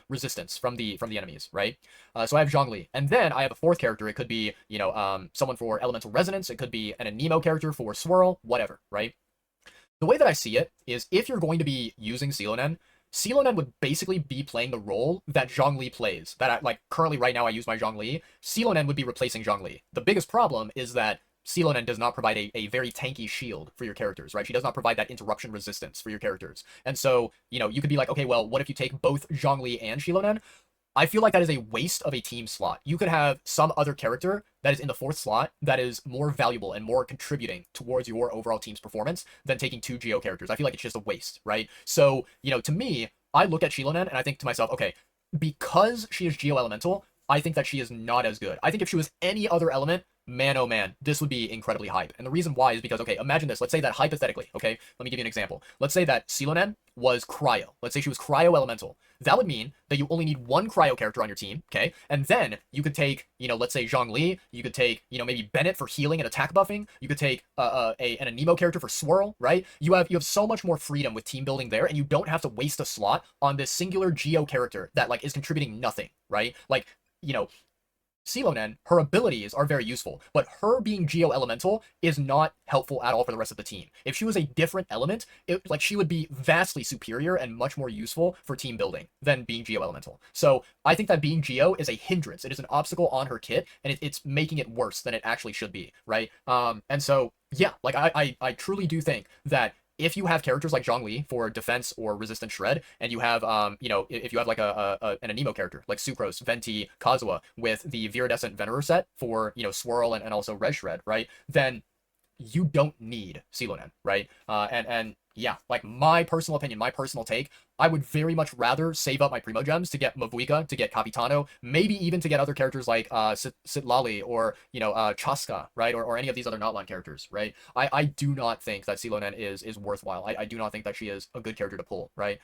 resistance from the enemies, right? So I have Zhongli. And then I have a fourth character. It could be, you know, someone for elemental resonance. It could be an Anemo character for swirl, whatever, right? The way that I see it is if you're going to be using Celonen, Celonen would basically be playing the role that Zhongli plays. Like, currently right now I use my Zhongli. Celonen would be replacing Zhongli. The biggest problem is that Celonen does not provide a very tanky shield for your characters, right? She does not provide that interruption resistance for your characters. And so, you know, you could be like, okay, well, what if you take both Zhongli and Celonen? I feel like that is a waste of a team slot. You could have some other character that is in the fourth slot that is more valuable and more contributing towards your overall team's performance than taking two Geo characters. I feel like it's just a waste, right? So, you know, to me, I look at Celonen and I think to myself, okay, because she is Geo Elemental, I think that she is not as good. I think if she was any other element, man, oh man, this would be incredibly hype. And the reason why is because, okay, imagine this. Let's say that hypothetically, okay, let me give you an example. Let's say that Celonen was Cryo. Let's say she was Cryo Elemental. That would mean that you only need one Cryo character on your team, okay? And then you could take, you know, let's say Zhongli. You could take, you know, maybe Bennett for healing and attack buffing. You could take an Anemo character for swirl, right? You have so much more freedom with team building there, and you don't have to waste a slot on this singular Geo character that, like, is contributing nothing, right? Like, you know, Celonen, her abilities are very useful, but her being Geo Elemental is not helpful at all for the rest of the team. If she was a different element, she would be vastly superior and much more useful for team building than being Geo Elemental. So I think that being Geo is a hindrance. It is an obstacle on her kit, and it's making it worse than it actually should be, right? And so, yeah, like, I truly do think that if you have characters like Zhongli for defense or resistant shred, and you have, you know, if you have like an Anemo character like Sucrose, Venti, Kazuha with the Viridescent Venerer set for, you know, swirl and also res shred, right? Then you don't need Celonen, right? And yeah, like, my personal opinion, my personal take, I would very much rather save up my Primo Gems to get Mavuika, to get Capitano, maybe even to get other characters like Sitlali or, you know, Chaska, right? Or any of these other Notline characters, right? I do not think that Celonen is worthwhile. I do not think that she is a good character to pull, right?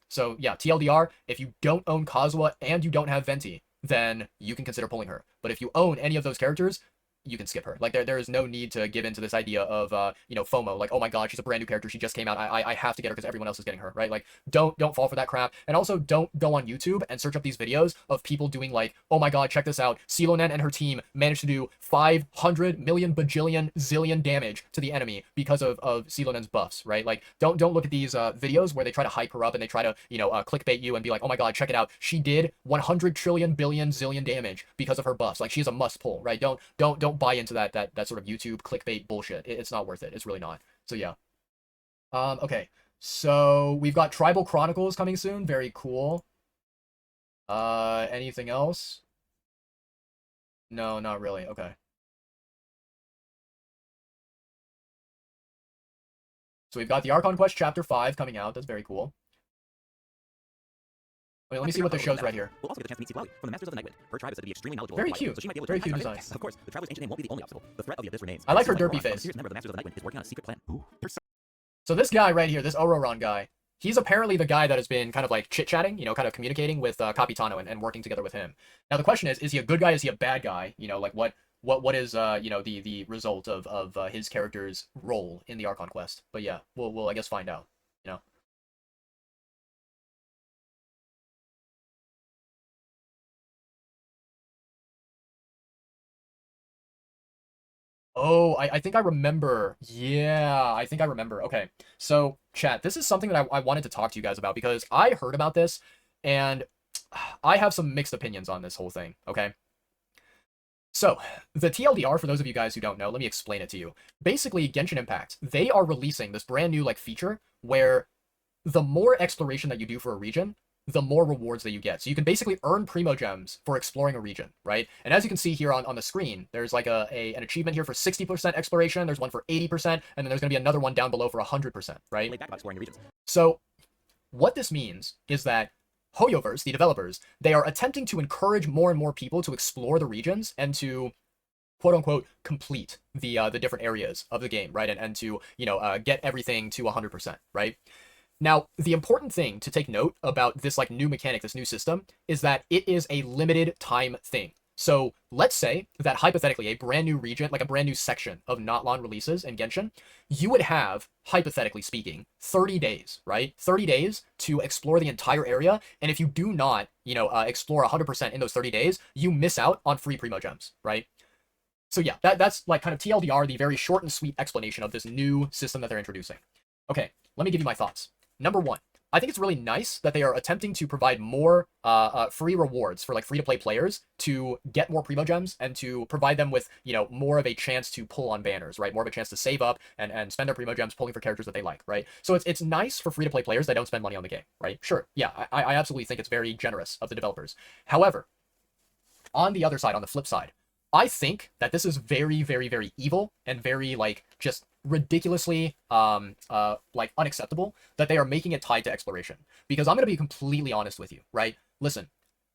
So yeah, TLDR, if you don't own Kazuha and you don't have Venti, then you can consider pulling her. But if you own any of those characters, you can skip her. Like, there is no need to give into this idea of, you know, FOMO. Like, oh my god, she's a brand new character. She just came out. I have to get her because everyone else is getting her, right? Like, don't fall for that crap. And also, don't go on YouTube and search up these videos of people doing, like, oh my god, check this out. Celonen and her team managed to do 500 million bajillion zillion damage to the enemy because of Celonen's buffs, right? Like, don't look at these videos where they try to hype her up and they try to, you know, clickbait you and be like, oh my god, check it out. She did 100 trillion billion zillion damage because of her buffs. Like, she's a must pull, right? Don't buy into that sort of YouTube clickbait bullshit. It's not worth it. It's really not. So yeah. Okay. So we've got Tribal Chronicles coming soon. Very cool. Anything else? No, not really. Okay. So we've got the Archon Quest Chapter 5 coming out. That's very cool. Wait, let me see what the show's right here. We'll also get a chance to meet Sitlali from the Masters of the Nightwind. Her tribe is said to be extremely knowledgeable. Very cute. So she might be able to Very protect cute our design. Of course, the traveler's ancient name won't be the only obstacle. The threat of the abyss remains. I like her Sitlali, derpy a face. mysterious member of the Masters of the Nightwind is working on a secret plan. Ooh. So this guy right here, this Ororon guy, he's apparently the guy that has been kind of like chit-chatting, kind of communicating with Capitano and working together with him. Now the question is he a good guy? Is he a bad guy? Like what is the result of his character's role in the Archon quest? But yeah, we'll I guess find out. You know. Oh, I think I remember. Yeah, I think I remember. Okay. So, chat, this is something that I wanted to talk to you guys about because I heard about this and I have some mixed opinions on this whole thing, okay? So, the TLDR, for those of you guys who don't know, let me explain it to you. Basically, Genshin Impact, they are releasing this brand new, like, feature where the more exploration that you do for a region, the more rewards that you get. So you can basically earn Primo Gems for exploring a region, right? And as you can see here on the screen, there's like an achievement here for 60% exploration, there's one for 80%, and then there's going to be another one down below for 100%, right? So what this means is that Hoyoverse, the developers, they are attempting to encourage more and more people to explore the regions and to quote unquote complete the different areas of the game, right? And to get everything to 100%, right? Now, the important thing to take note about this like new mechanic, this new system, is that it is a limited time thing. So let's say that hypothetically a brand new region, like a brand new section of Notlan releases in Genshin, you would have, hypothetically speaking, 30 days, right? 30 days to explore the entire area. And if you do not, explore 100% in those 30 days, you miss out on free Primo Gems, right? So yeah, that's like kind of TLDR, the very short and sweet explanation of this new system that they're introducing. Okay, let me give you my thoughts. Number one, I think it's really nice that they are attempting to provide more free rewards for like free-to-play players to get more Primo Gems and to provide them with, more of a chance to pull on banners, right? More of a chance to save up and spend their Primo Gems pulling for characters that they like, right? So it's nice for free-to-play players that don't spend money on the game, right? Sure, yeah, I absolutely think it's very generous of the developers. However, on the other side, on the flip side, I think that this is very, very, very evil and very like just ridiculously like unacceptable that they are making it tied to exploration. Because I'm gonna be completely honest with you, right? Listen,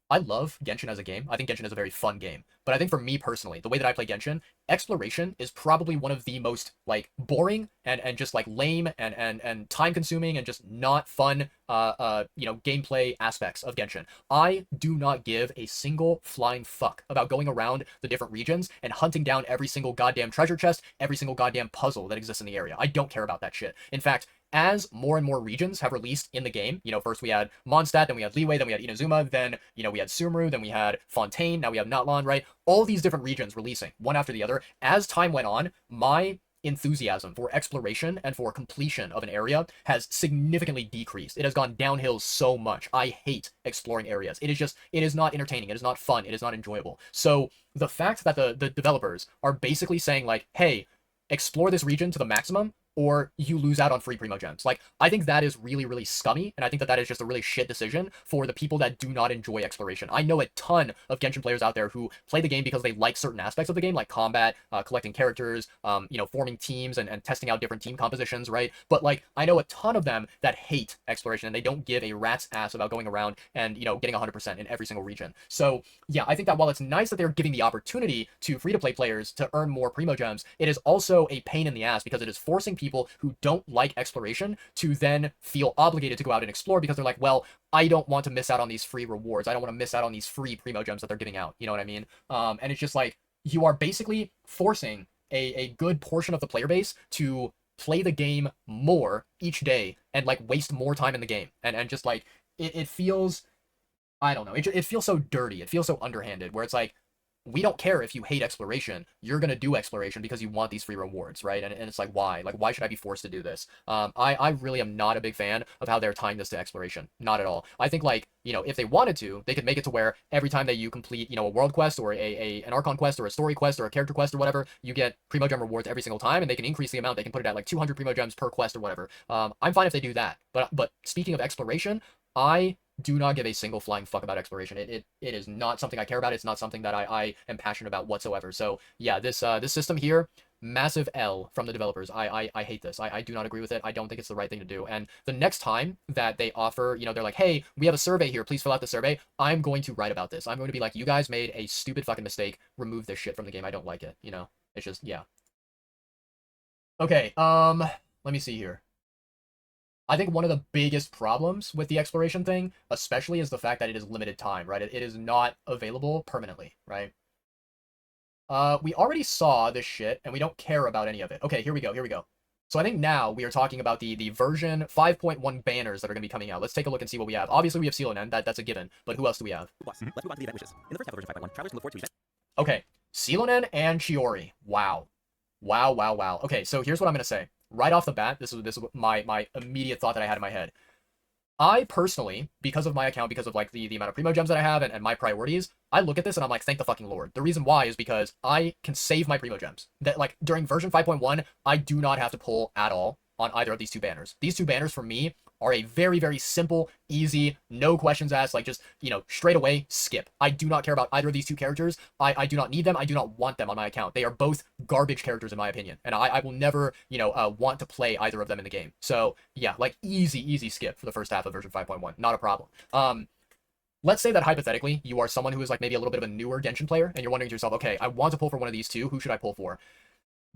I love Genshin as a game. I think Genshin is a very fun game. But I think for me personally, the way that I play Genshin, exploration is probably one of the most like boring and just like lame and time consuming and just not fun gameplay aspects of Genshin. I do not give a single flying fuck about going around the different regions and hunting down every single goddamn treasure chest, every single goddamn puzzle that exists in the area. I don't care about that shit. In fact, as more and more regions have released in the game, first we had Mondstadt, then we had Liyue, then we had Inazuma, then, we had Sumeru, then we had Fontaine, now we have Notlan, right? All these different regions releasing, one after the other. As time went on, my enthusiasm for exploration and for completion of an area has significantly decreased. It has gone downhill so much. I hate exploring areas. It is not entertaining. It is not fun. It is not enjoyable. So the fact that the developers are basically saying like, hey, explore this region to the maximum, or you lose out on free Primo Gems. Like, I think that is really, really scummy, and I think that is just a really shit decision for the people that do not enjoy exploration. I know a ton of Genshin players out there who play the game because they like certain aspects of the game, like combat, collecting characters, forming teams and testing out different team compositions, right? But, like, I know a ton of them that hate exploration, and they don't give a rat's ass about going around and, getting 100% in every single region. So, yeah, I think that while it's nice that they're giving the opportunity to free-to-play players to earn more Primo Gems, it is also a pain in the ass because it is forcing people who don't like exploration to then feel obligated to go out and explore because they're like, well, I don't want to miss out on these free rewards. I don't want to miss out on these free Primo Gems that they're giving out. You know what I mean? And it's just like, you are basically forcing a good portion of the player base to play the game more each day and like waste more time in the game. And just like, it feels, I don't know, it feels so dirty. It feels so underhanded where it's like, we don't care if you hate exploration. You're going to do exploration because you want these free rewards, right? And it's like, why? Like, why should I be forced to do this? I really am not a big fan of how they're tying this to exploration. Not at all. I think, like, if they wanted to, they could make it to where every time that you complete, a world quest or an Archon quest or a story quest or a character quest or whatever, you get Primo Gem rewards every single time, and they can increase the amount. They can put it at, like, 200 Primo Gems per quest or whatever. I'm fine if they do that. But speaking of exploration, I do not give a single flying fuck about exploration. It is not something I care about. It's not something that I am passionate about whatsoever. So yeah, this system here, massive L from the developers. I hate this. I do not agree with it. I don't think it's the right thing to do. And the next time that they offer, they're like, hey, we have a survey here. Please fill out the survey. I'm going to write about this. I'm going to be like, you guys made a stupid fucking mistake. Remove this shit from the game. I don't like it. It's just, yeah. Okay, let me see here. I think one of the biggest problems with the exploration thing, especially, is the fact that it is limited time, right? It is not available permanently, right? We already saw this shit, and we don't care about any of it. Okay, here we go. So I think now we are talking about the version 5.1 banners that are going to be coming out. Let's take a look and see what we have. Obviously, we have Celonen, that's a given, but who else do we have? Let's move on to the event wishes. In the first half of version 5.1, travelers can look forward to events. Okay, Celonen and Chiori. Wow. Okay, so here's what I'm going to say. Right off the bat, this is my immediate thought that I had in my head. I personally, because of my account, because of like the amount of primo gems that I have and my priorities, I look at this and I'm like, thank the fucking Lord. The reason why is because I can save my primo gems. That like during version 5.1, I do not have to pull at all on either of these two banners. These two banners for me are a very, very simple, easy, no questions asked, like just, you know, straight away skip. I do not care about either of these two characters. I do not need them. I do not want them on my account. They are both garbage characters in my opinion. And I will never, you know, want to play either of them in the game. So yeah, like easy skip for the first half of version 5.1. Not a problem. Let's say that hypothetically, you are someone who is like maybe a little bit of a newer Genshin player and you're wondering to yourself, okay, I want to pull for one of these two. Who should I pull for?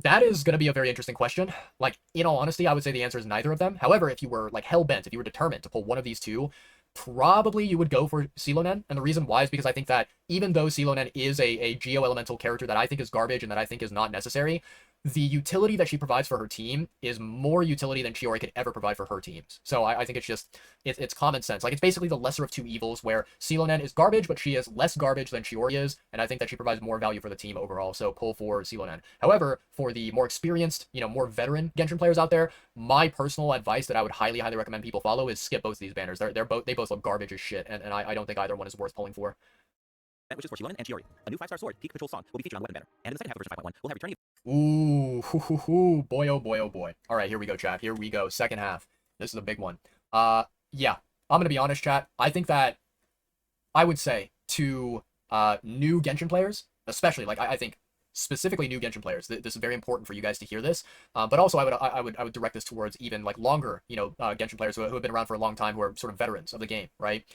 That is going to be a very interesting question. Like, in all honesty, I would say the answer is neither of them. However, if you were, like, hell-bent, if you were determined to pull one of these two, probably you would go for Celonen. And the reason why is because I think that even though Celonen is a Geo-Elemental character that I think is garbage and that I think is not necessary, the utility that she provides for her team is more utility than Chiori could ever provide for her teams. So I think it's just, it's common sense. Like, it's basically the lesser of two evils, where Celonen is garbage, but she is less garbage than Chiori is, and I think that she provides more value for the team overall, so pull for Celonen. However, for the more experienced, you know, more veteran Genshin players out there, my personal advice that I would highly recommend people follow is skip both of these banners. They both look garbage as shit, and I don't think either one is worth pulling for. Event wishes for Celonen and Chiori. A new 5-star sword, Peak Patrol Song, will be featured on the weapon banner. And in the second half of version 5.1, we'll have returning. Ooh, boy, oh boy. All right, here we go, chat. Here we go. Second half. This is a big one. Yeah, I'm going to be honest, chat. I think that I would say to new Genshin players, especially, like, I think specifically new Genshin players, this is very important for you guys to hear this, but also I would direct this towards even, like, longer, you know, Genshin players who have been around for a long time, who are sort of veterans of the game, right?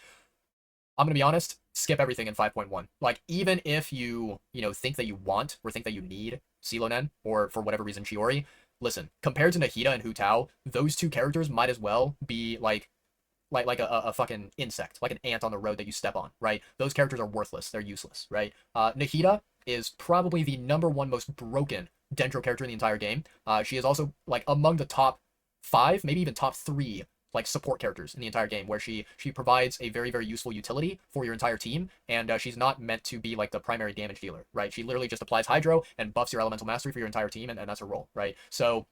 I'm going to be honest, skip everything in 5.1. Like, even if you know, think that you want or think that you need Celonen, or for whatever reason Chiori, listen, compared to Nahida and Hu Tao, those two characters might as well be like a fucking insect, like an ant on the road that you step on, right? Those characters are worthless. They're useless, right? Nahida is probably the #1 most broken Dendro character in the entire game. She is also, like, among the top 5, maybe even top 3, like, support characters in the entire game, where she provides a very, very useful utility for your entire team, and she's not meant to be like the primary damage dealer, right? She literally just applies Hydro and buffs your elemental mastery for your entire team, and that's her role, right? So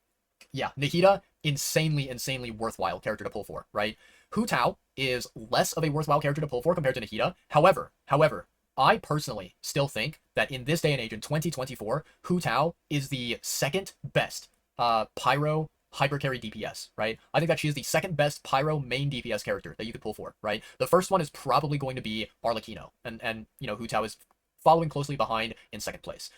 yeah, Nahida, insanely worthwhile character to pull for, right? Hu Tao is less of a worthwhile character to pull for compared to Nahida. However, I personally still think that in this day and age, in 2024, Hu Tao is the second best Pyro hypercarry DPS, right? I think that she is the second best Pyro main DPS character that you could pull for, right? The first one is probably going to be Arlecchino, and you know, Hu Tao is following closely behind in second place.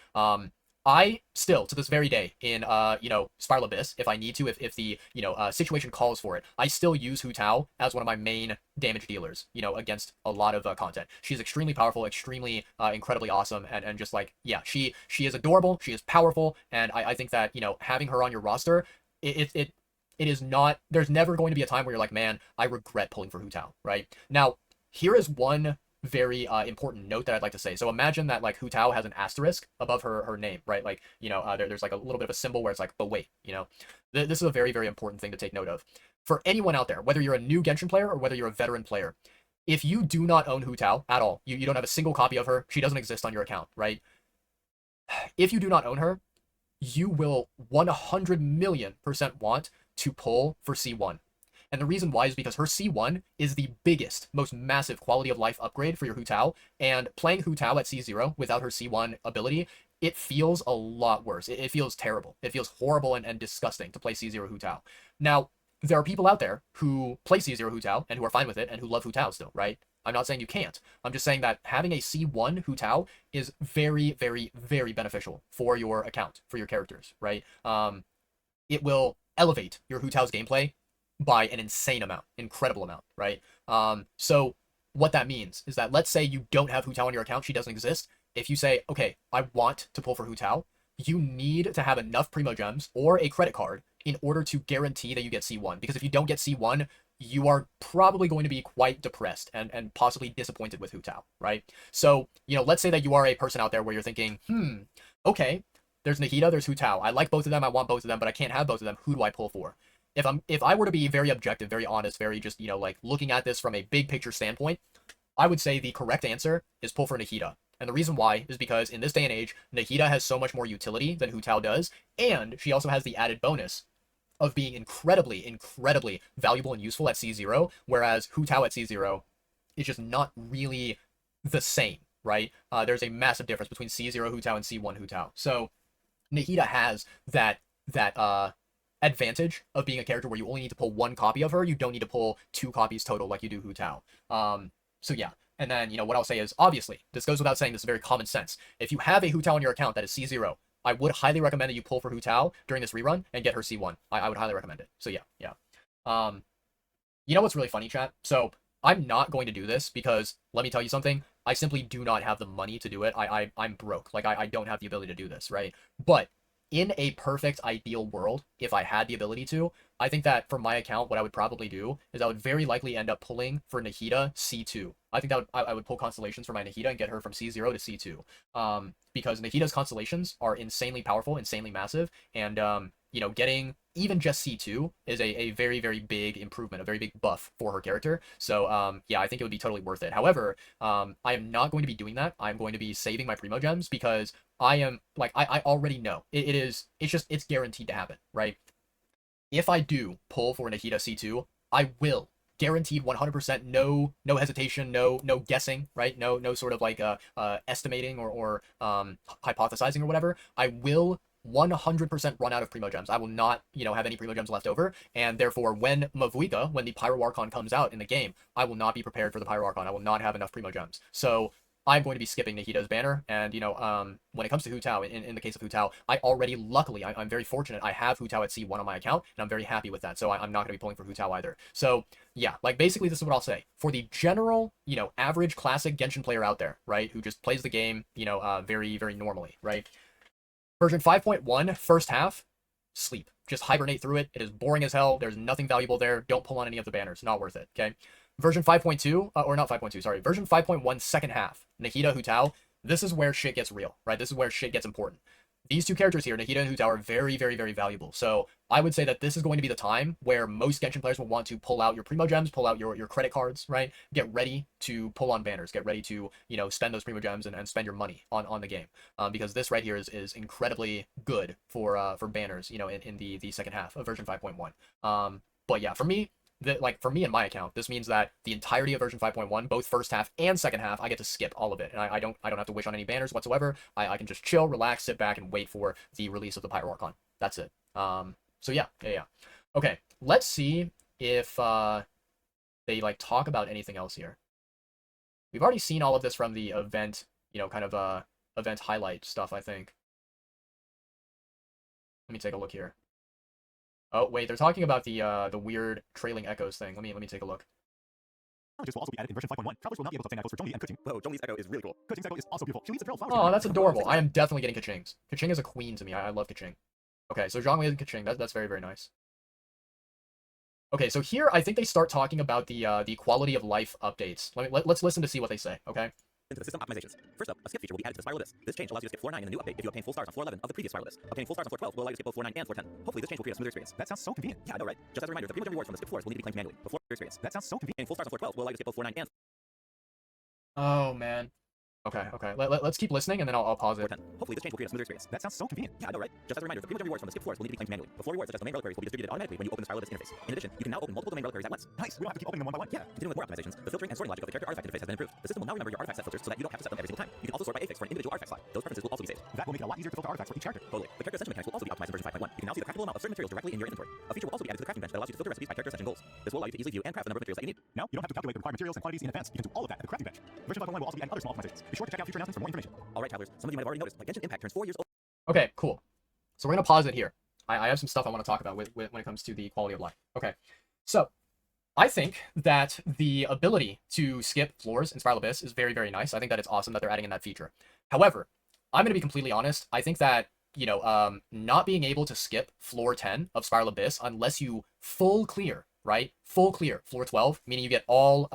I still, to this very day, in, you know, Spiral Abyss, if I need to, if the, you know, situation calls for it, I still use Hu Tao as one of my main damage dealers, you know, against a lot of content. She's extremely powerful, extremely, incredibly awesome, and just, like, yeah, she is adorable, she is powerful, and I think that, you know, having her on your roster, it is not, there's never going to be a time where you're like, man, I regret pulling for Hu Tao, right? Now, here is one very important note that I'd like to say. So imagine that, like, Hu Tao has an asterisk above her name, right? Like, you know, there's like a little bit of a symbol where it's like, but wait, you know, this is a very, very important thing to take note of. For anyone out there, whether you're a new Genshin player or whether you're a veteran player, if you do not own Hu Tao at all, you don't have a single copy of her, she doesn't exist on your account, right? If you do not own her, you will 100 million% want to pull for C1. And the reason why is because her C1 is the biggest, most massive quality of life upgrade for your Hu Tao, and playing Hu Tao at C0 without her C1 ability, it feels a lot worse. It feels terrible. It feels horrible and disgusting to play C0 Hu Tao. Now, there are people out there who play C0 Hu Tao and who are fine with it and who love Hu Tao still, right? I'm not saying you can't. I'm just saying that having a C1 Hu Tao is very, very, very beneficial for your account, for your characters, right? It will elevate your Hu Tao's gameplay by an insane amount, incredible amount, right? So what that means is that, let's say you don't have Hu Tao on your account, she doesn't exist. If you say, okay, I want to pull for Hu Tao, you need to have enough Primo Gems or a credit card in order to guarantee that you get C1. Because if you don't get C1, you are probably going to be quite depressed and possibly disappointed with Hu Tao, right? So, let's say that you are a person out there where you're thinking, okay, there's Nahida, there's Hu Tao. I like both of them, I want both of them, but I can't have both of them. Who do I pull for? If I were to be very objective, very honest, very just, like looking at this from a big picture standpoint, I would say the correct answer is pull for Nahida. And the reason why is because in this day and age, Nahida has so much more utility than Hu Tao does, and she also has the added bonus of being incredibly, incredibly valuable and useful at C0, whereas Hu Tao at C0 is just not really the same, right? There's a massive difference between C0 Hu Tao and C1 Hu Tao. So Nahida has that advantage of being a character where you only need to pull one copy of her. You don't need to pull 2 copies total like you do Hu Tao. So yeah. And then, what I'll say is, obviously, this goes without saying, this is very common sense. If you have a Hu Tao in your account that is C0, I would highly recommend that you pull for Hu Tao during this rerun and get her C1. I would highly recommend it. So yeah. You know what's really funny, chat? So I'm not going to do this because, let me tell you something, I simply do not have the money to do it. I'm broke. Like, I don't have the ability to do this, right? But in a perfect, ideal world, if I had the ability to, I think that for my account, what I would probably do is I would very likely end up pulling for Nahida C2. I think that I would pull constellations for my Nahida and get her from C0 to C2. Because Nahida's constellations are insanely powerful, insanely massive, and getting even just C2 is a very, very big improvement, a very big buff for her character. So yeah, I think it would be totally worth it. However, I am not going to be doing that. I'm going to be saving my Primo Gems because I am, like, I already know. It's guaranteed to happen, right? If I do pull for Nahida C2, I will. Guaranteed 100%, no hesitation, no guessing, right? No sort of like estimating or hypothesizing or whatever. I will 100% run out of Primo Gems. I will not, have any Primo Gems left over, and therefore when Mavuika, when the Pyro Archon comes out in the game, I will not be prepared for the Pyro Archon. I will not have enough Primo Gems. So I'm going to be skipping Nahida's banner, and, when it comes to Hu Tao, in the case of Hu Tao, I already, luckily, I'm very fortunate, I have Hu Tao at C1 on my account, and I'm very happy with that, so I'm not going to be pulling for Hu Tao either. So, yeah, like, basically, this is what I'll say. For the general, average classic Genshin player out there, right, who just plays the game, very, very normally, right? Version 5.1, first half, sleep. Just hibernate through it. It is boring as hell. There's nothing valuable there. Don't pull on any of the banners. Not worth it, okay? Version 5.2, or not 5.2, sorry. Version 5.1, second half. Nahida, Hu Tao. This is where shit gets real, right? This is where shit gets important. These two characters here, Nahida and Hu Tao, are very, very, very valuable. So I would say that this is going to be the time where most Genshin players will want to pull out your Primo Gems, pull out your credit cards, right? Get ready to pull on banners. Get ready to, spend those Primo Gems and spend your money on the game. Because this right here is incredibly good for banners, in the second half of version 5.1. But yeah, for me in my account, this means that the entirety of version 5.1, both first half and second half, I get to skip all of it, and I don't have to wish on any banners whatsoever. I can just chill, relax, sit back, and wait for the release of the Pyro Archon. That's it. So yeah. Okay, let's see if they talk about anything else here. We've already seen all of this from the event, event highlight stuff, I think. Let me take a look here. Oh wait, they're talking about the weird trailing echoes thing. Let me take a look. Challenges will also be added in version 5.1. Travelers will not be able to obtain echoes for Zhongli and Kuching. Whoa, Zhongli's echo is really cool. Kuching's echo is also beautiful. She leads the trail of flowers. Oh, that's adorable. I am definitely getting Kuching's. Kuching is a queen to me. I love Kuching. Okay, so Zhongli and Kuching. That's very, very nice. Okay, so here I think they start talking about the quality of life updates. Let's listen to see what they say. Okay. Into the system optimizations. First up, a skip feature will be added to the spiral list. This change allows you to skip floor 9 in the new update if you obtain full stars on floor 11 of the previous spiral list. Obtaining full stars on floor 12 will allow you to skip both floor 9 and floor 10. Hopefully this change will create a smoother experience. That sounds so convenient. Yeah, I know, right? Just as a reminder, the Primo Gem rewards from the skip floors will need to be claimed manually before your experience. That sounds so convenient. Getting full stars on floor 12 will allow you to skip both floor 9 and... Oh, man. Okay. Let's keep listening, and then I'll pause it. Hopefully this change will create a smoother experience. That sounds so convenient. Yeah, I know, right? Just as a reminder, the Primo Gem rewards from the skip floors will need to be claimed manually. The floor rewards, such as the main reliquaries, will be distributed automatically when you open the spiral list interface. In addition, you can now open multiple domain reliquaries at once. Nice. We don't have to keep opening them one by one. Yeah. Continuing with more optimizations, the filtering and sorting logic of the character artifact interface has been improved. The system will now remember your artifact set filters so that you don't have to set them every single time. You can also sort by affix for an individual artifact slot. Those preferences will also be saved. That will make it a lot easier to filter artifacts for each character. Totally. The character ascension mechanics will also be optimized in version 5.1. You can now see the craftable amount of certain materials directly in your inventory. A feature will also be added to the crafting bench that allows you to filter recipes by character ascension goals. This will allow you to easily view and craft the number of materials that you need. Now, you don't have to calculate the required materials and quantities in advance. You can do all of that at the crafting bench. Version 5.1 will also be adding other small optimizations. Be sure to check out future announcements for more information. Alright, travelers, some of you might have already noticed, but Genshin Impact turns 4 years old. Okay, cool. So we're gonna pause it here. I have some stuff I want to talk about when it comes to the quality of life. Okay, so I think that the ability to skip floors in Spiral Abyss is very, very nice. I think that it's awesome that they're adding in that feature. However, I'm going to be completely honest. I think that not being able to skip floor 10 of Spiral Abyss unless you full clear, right? Full clear floor 12, meaning you get all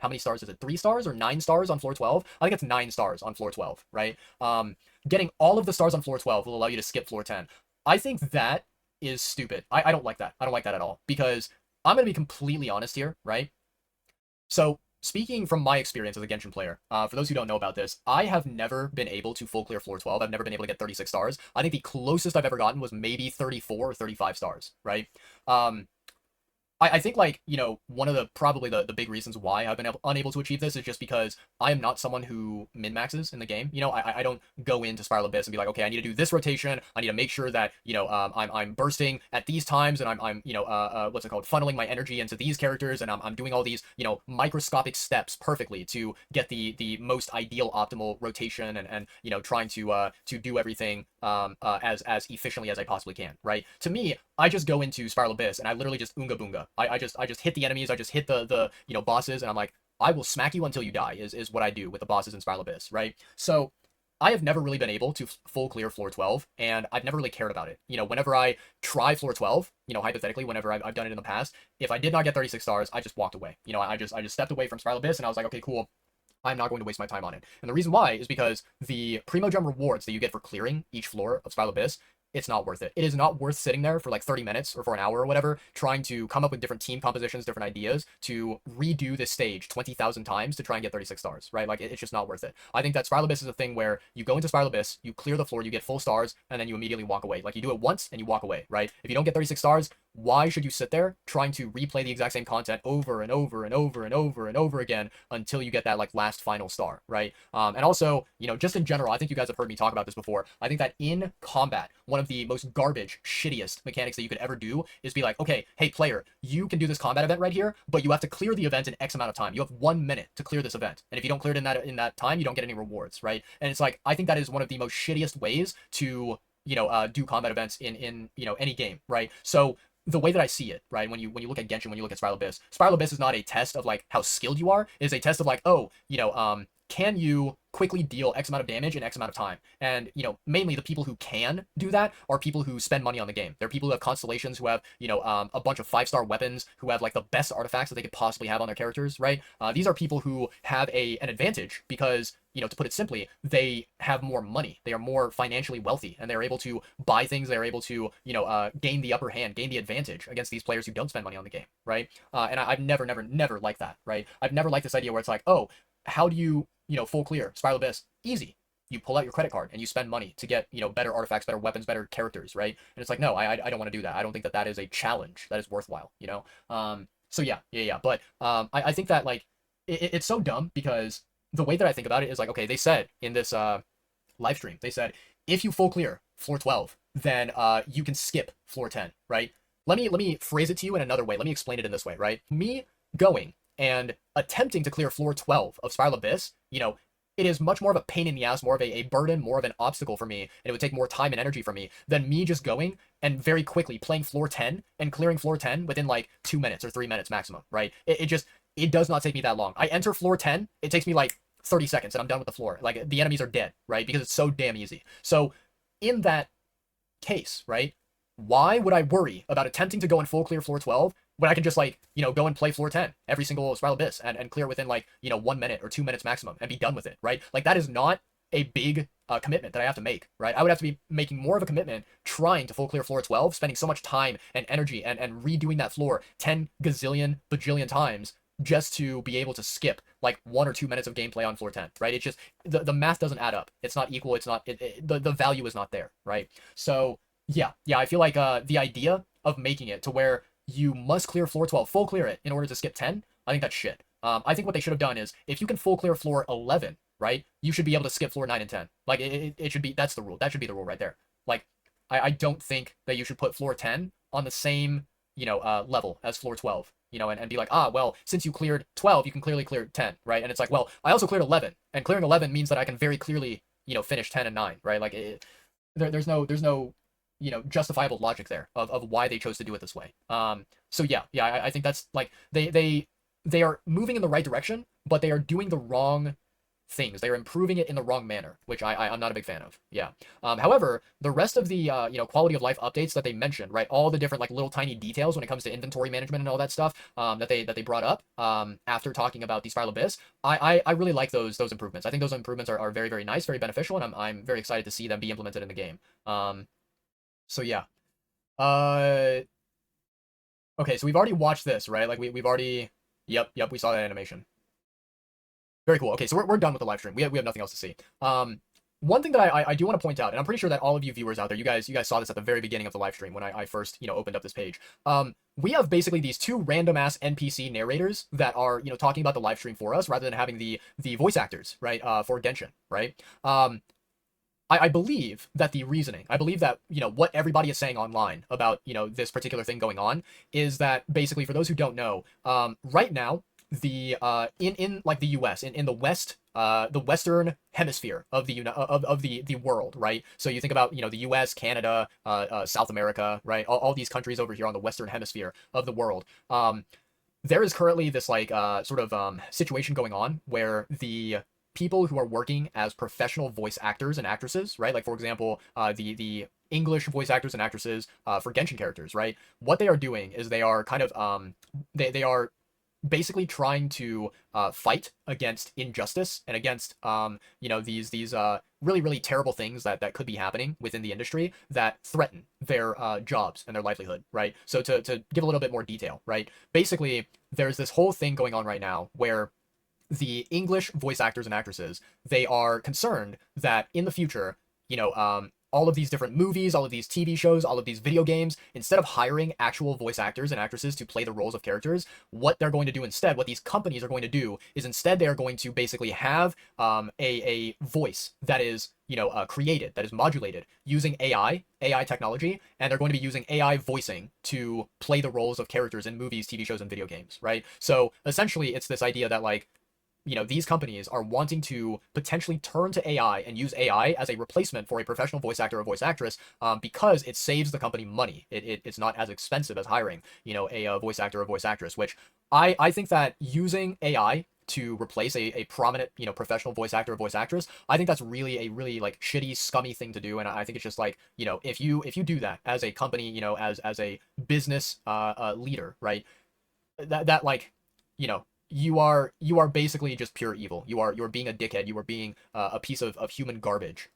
how many stars is it? 3 stars or 9 stars on floor 12? I think it's 9 stars on floor 12, right? Getting all of the stars on floor 12 will allow you to skip floor 10. I think that is stupid. I don't like that. I don't like that at all, because I'm going to be completely honest here, right? So speaking from my experience as a Genshin player, for those who don't know about this, I have never been able to full clear floor 12. I've never been able to get 36 stars. I think the closest I've ever gotten was maybe 34 or 35 stars, right? I think, like, one of the probably the big reasons why I've been unable to achieve this is just because I am not someone who min-maxes in the game. I don't go into Spiral Abyss and be like, okay, I need to do this rotation. I need to make sure that, I'm bursting at these times, and I'm what's it called? Funneling my energy into these characters, and I'm doing all these, microscopic steps perfectly to get the most ideal optimal rotation, and trying to do everything as efficiently as I possibly can, right? To me, I just go into Spiral Abyss and I literally just Oonga Boonga. I just hit the enemies, I just hit the bosses, and I'm like, I will smack you until you die is what I do with the bosses in Spiral Abyss, right? So I have never really been able to full clear floor 12, and I've never really cared about it. Whenever I try floor 12, hypothetically, whenever I've done it in the past, if I did not get 36 stars, I just walked away. I just stepped away from Spiral Abyss, and I was like, okay, cool. I'm not going to waste my time on it. And the reason why is because the Primo Gem rewards that you get for clearing each floor of Spiral Abyss, it's not worth it. It is not worth sitting there for like 30 minutes or for an hour or whatever, trying to come up with different team compositions, different ideas to redo this stage 20,000 times to try and get 36 stars, right? Like, it's just not worth it. I think that Spiral Abyss is a thing where you go into Spiral Abyss, you clear the floor, you get full stars, and then you immediately walk away. Like, you do it once and you walk away, right? If you don't get 36 stars, why should you sit there trying to replay the exact same content over and over and over and over and over again until you get that, like, last final star, right? And also, just in general, I think you guys have heard me talk about this before. I think that in combat, one of the most garbage, shittiest mechanics that you could ever do is be like, okay, hey player, you can do this combat event right here, but you have to clear the event in X amount of time. You have 1 minute to clear this event, and if you don't clear it in that time, you don't get any rewards, right? And it's like, I think that is one of the most shittiest ways to do combat events in any game, right? So the way that I see it, right, when you look at Genshin, when you look at Spiral Abyss is not a test of like how skilled you are. It is a test of like, oh, can you quickly deal X amount of damage in X amount of time? And, mainly the people who can do that are people who spend money on the game. They're people who have constellations, who have, a bunch of 5-star weapons, who have like the best artifacts that they could possibly have on their characters, right? These are people who have an advantage because, to put it simply, they have more money. They are more financially wealthy, and they're able to buy things. They're able to, gain the upper hand, gain the advantage against these players who don't spend money on the game, right? And I've never liked that, right? I've never liked this idea where it's like, oh, how do you, full clear Spiral Abyss? Easy. You pull out your credit card and you spend money to get, better artifacts, better weapons, better characters, right? And it's like, no, I don't want to do that. I don't think that is a challenge that is worthwhile, So yeah. But I think that, like, it's so dumb, because the way that I think about it is like, okay, they said in this live stream, they said, if you full clear floor 12, then you can skip floor 10, right? Let me phrase it to you in another way. Let me explain it in this way, right? Me going and attempting to clear floor 12 of Spiral Abyss, it is much more of a pain in the ass, more of a burden, more of an obstacle for me, and it would take more time and energy from me than me just going and very quickly playing floor 10 and clearing floor 10 within like 2 minutes or 3 minutes maximum, right? It does not take me that long. I enter floor 10, it takes me like 30 seconds and I'm done with the floor. Like, the enemies are dead, right? Because it's so damn easy. So in that case, right, why would I worry about attempting to go and full clear floor 12 when I can just, like, go and play floor 10 every single Spiral Abyss and clear within, like, 1 minute or 2 minutes maximum and be done with it, right? Like, that is not a big commitment that I have to make, right? I would have to be making more of a commitment trying to full clear floor 12, spending so much time and energy and redoing that floor 10 gazillion bajillion times just to be able to skip like 1 or 2 minutes of gameplay on floor 10, right? It's just, the math doesn't add up. It's not equal. It's not, the value is not there, right? So yeah, I feel like the idea of making it to where you must clear floor 12, full clear it in order to skip 10, I think that's shit. I think what they should have done is, if you can full clear floor 11, right, you should be able to skip floor 9 and 10. Like, it should be, that's the rule. That should be the rule right there. Like, I don't think that you should put floor 10 on the same, level as floor 12, and be like, well, since you cleared 12, you can clearly clear 10, right? And it's like, well, I also cleared 11, and clearing 11 means that I can very clearly, finish 10 and 9, right? Like, there's no justifiable logic there of why they chose to do it this way. So yeah, I think that's, like, they are moving in the right direction, but they are doing the wrong things. They are improving it in the wrong manner, which I'm not a big fan of. Yeah. However, the rest of the quality of life updates that they mentioned, right, all the different like little tiny details when it comes to inventory management and all that stuff that they brought up after talking about the Spiral Abyss, I really like those improvements. I think those improvements are very, very nice, very beneficial, and I'm very excited to see them be implemented in the game. So yeah. Okay, so we've already watched this, right? Like we've already, yep, we saw that animation. Very cool. Okay, so we're done with the live stream. We have nothing else to see. One thing that I do want to point out, and I'm pretty sure that all of you viewers out there, you guys saw this at the very beginning of the live stream when I first opened up this page. We have basically these two random ass NPC narrators that are talking about the live stream for us rather than having the voice actors, right? For Genshin, right? I believe that the reasoning, I believe that, what everybody is saying online about, this particular thing going on is that basically, for those who don't know, right now, the in like the US, in the West, the Western hemisphere of the world, right? So you think about, the US, Canada, South America, right? All these countries over here on the Western hemisphere of the world. There is currently this like sort of situation going on where the people who are working as professional voice actors and actresses, right? Like, for example, the English voice actors and actresses for Genshin characters, right? What they are doing is they are kind of they are basically trying to fight against injustice and against these really, really terrible things that could be happening within the industry that threaten their jobs and their livelihood, right? So to give a little bit more detail, right? Basically, there's this whole thing going on right now where the English voice actors and actresses, they are concerned that in the future, all of these different movies, all of these TV shows, all of these video games, instead of hiring actual voice actors and actresses to play the roles of characters, what they're going to do instead, what these companies are going to do, is instead they are going to basically have a voice that is created, that is modulated using AI technology, and they're going to be using AI voicing to play the roles of characters in movies, TV shows, and video games, right? So essentially, it's this idea that like, these companies are wanting to potentially turn to AI and use AI as a replacement for a professional voice actor or voice actress because it saves the company money. It's not as expensive as hiring, a voice actor or voice actress, which I think that using AI to replace a prominent, professional voice actor or voice actress, I think that's really a really like shitty, scummy thing to do. And I think it's just like, if you do that as a company, as a business leader, right, that like, you are basically just pure evil. You're being a dickhead. You are being a piece of human garbage.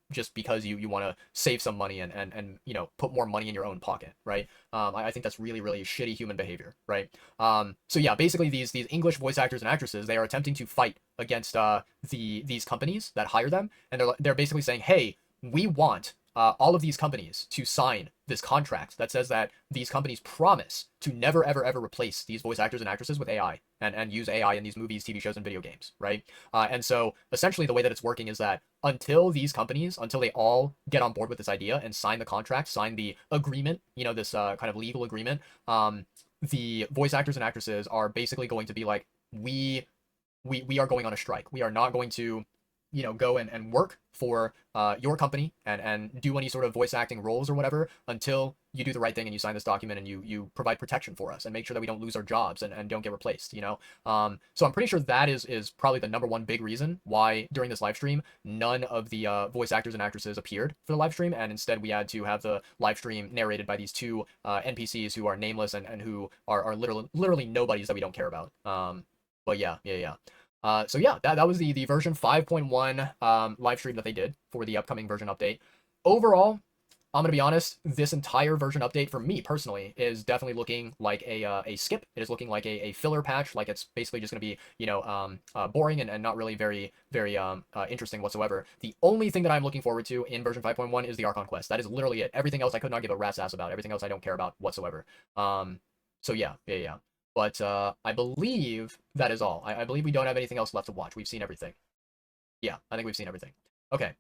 Just because you want to save some money and put more money in your own pocket, right? I think that's really, really shitty human behavior, right? So yeah, basically these English voice actors and actresses, they are attempting to fight against these companies that hire them, and they're basically saying, hey, we want all of these companies to sign this contract that says that these companies promise to never, ever, ever replace these voice actors and actresses with AI and use AI in these movies, TV shows, and video games, right? And so essentially the way that it's working is that until they all get on board with this idea and sign the contract, sign the agreement, this kind of legal agreement, the voice actors and actresses are basically going to be like, we are going on a strike. We are not going to go and work for your company and do any sort of voice acting roles or whatever until you do the right thing and you sign this document and you provide protection for us and make sure that we don't lose our jobs and don't get replaced, so I'm pretty sure that is probably the number one big reason why during this live stream none of the voice actors and actresses appeared for the live stream, and instead we had to have the live stream narrated by these two NPCs who are nameless and who are literally nobodies that we don't care about. But yeah. So yeah, that was the version 5.1 live stream that they did for the upcoming version update. Overall, I'm gonna be honest, this entire version update for me personally is definitely looking like a skip. It is looking like a filler patch. Like it's basically just gonna be boring and not really very interesting whatsoever. The only thing that I'm looking forward to in version 5.1 is the Archon quest. That is literally it. Everything else I could not give a rat's ass about. Everything else I don't care about whatsoever. So yeah. But I believe that is all. I believe we don't have anything else left to watch. We've seen everything. Yeah, I think we've seen everything. Okay.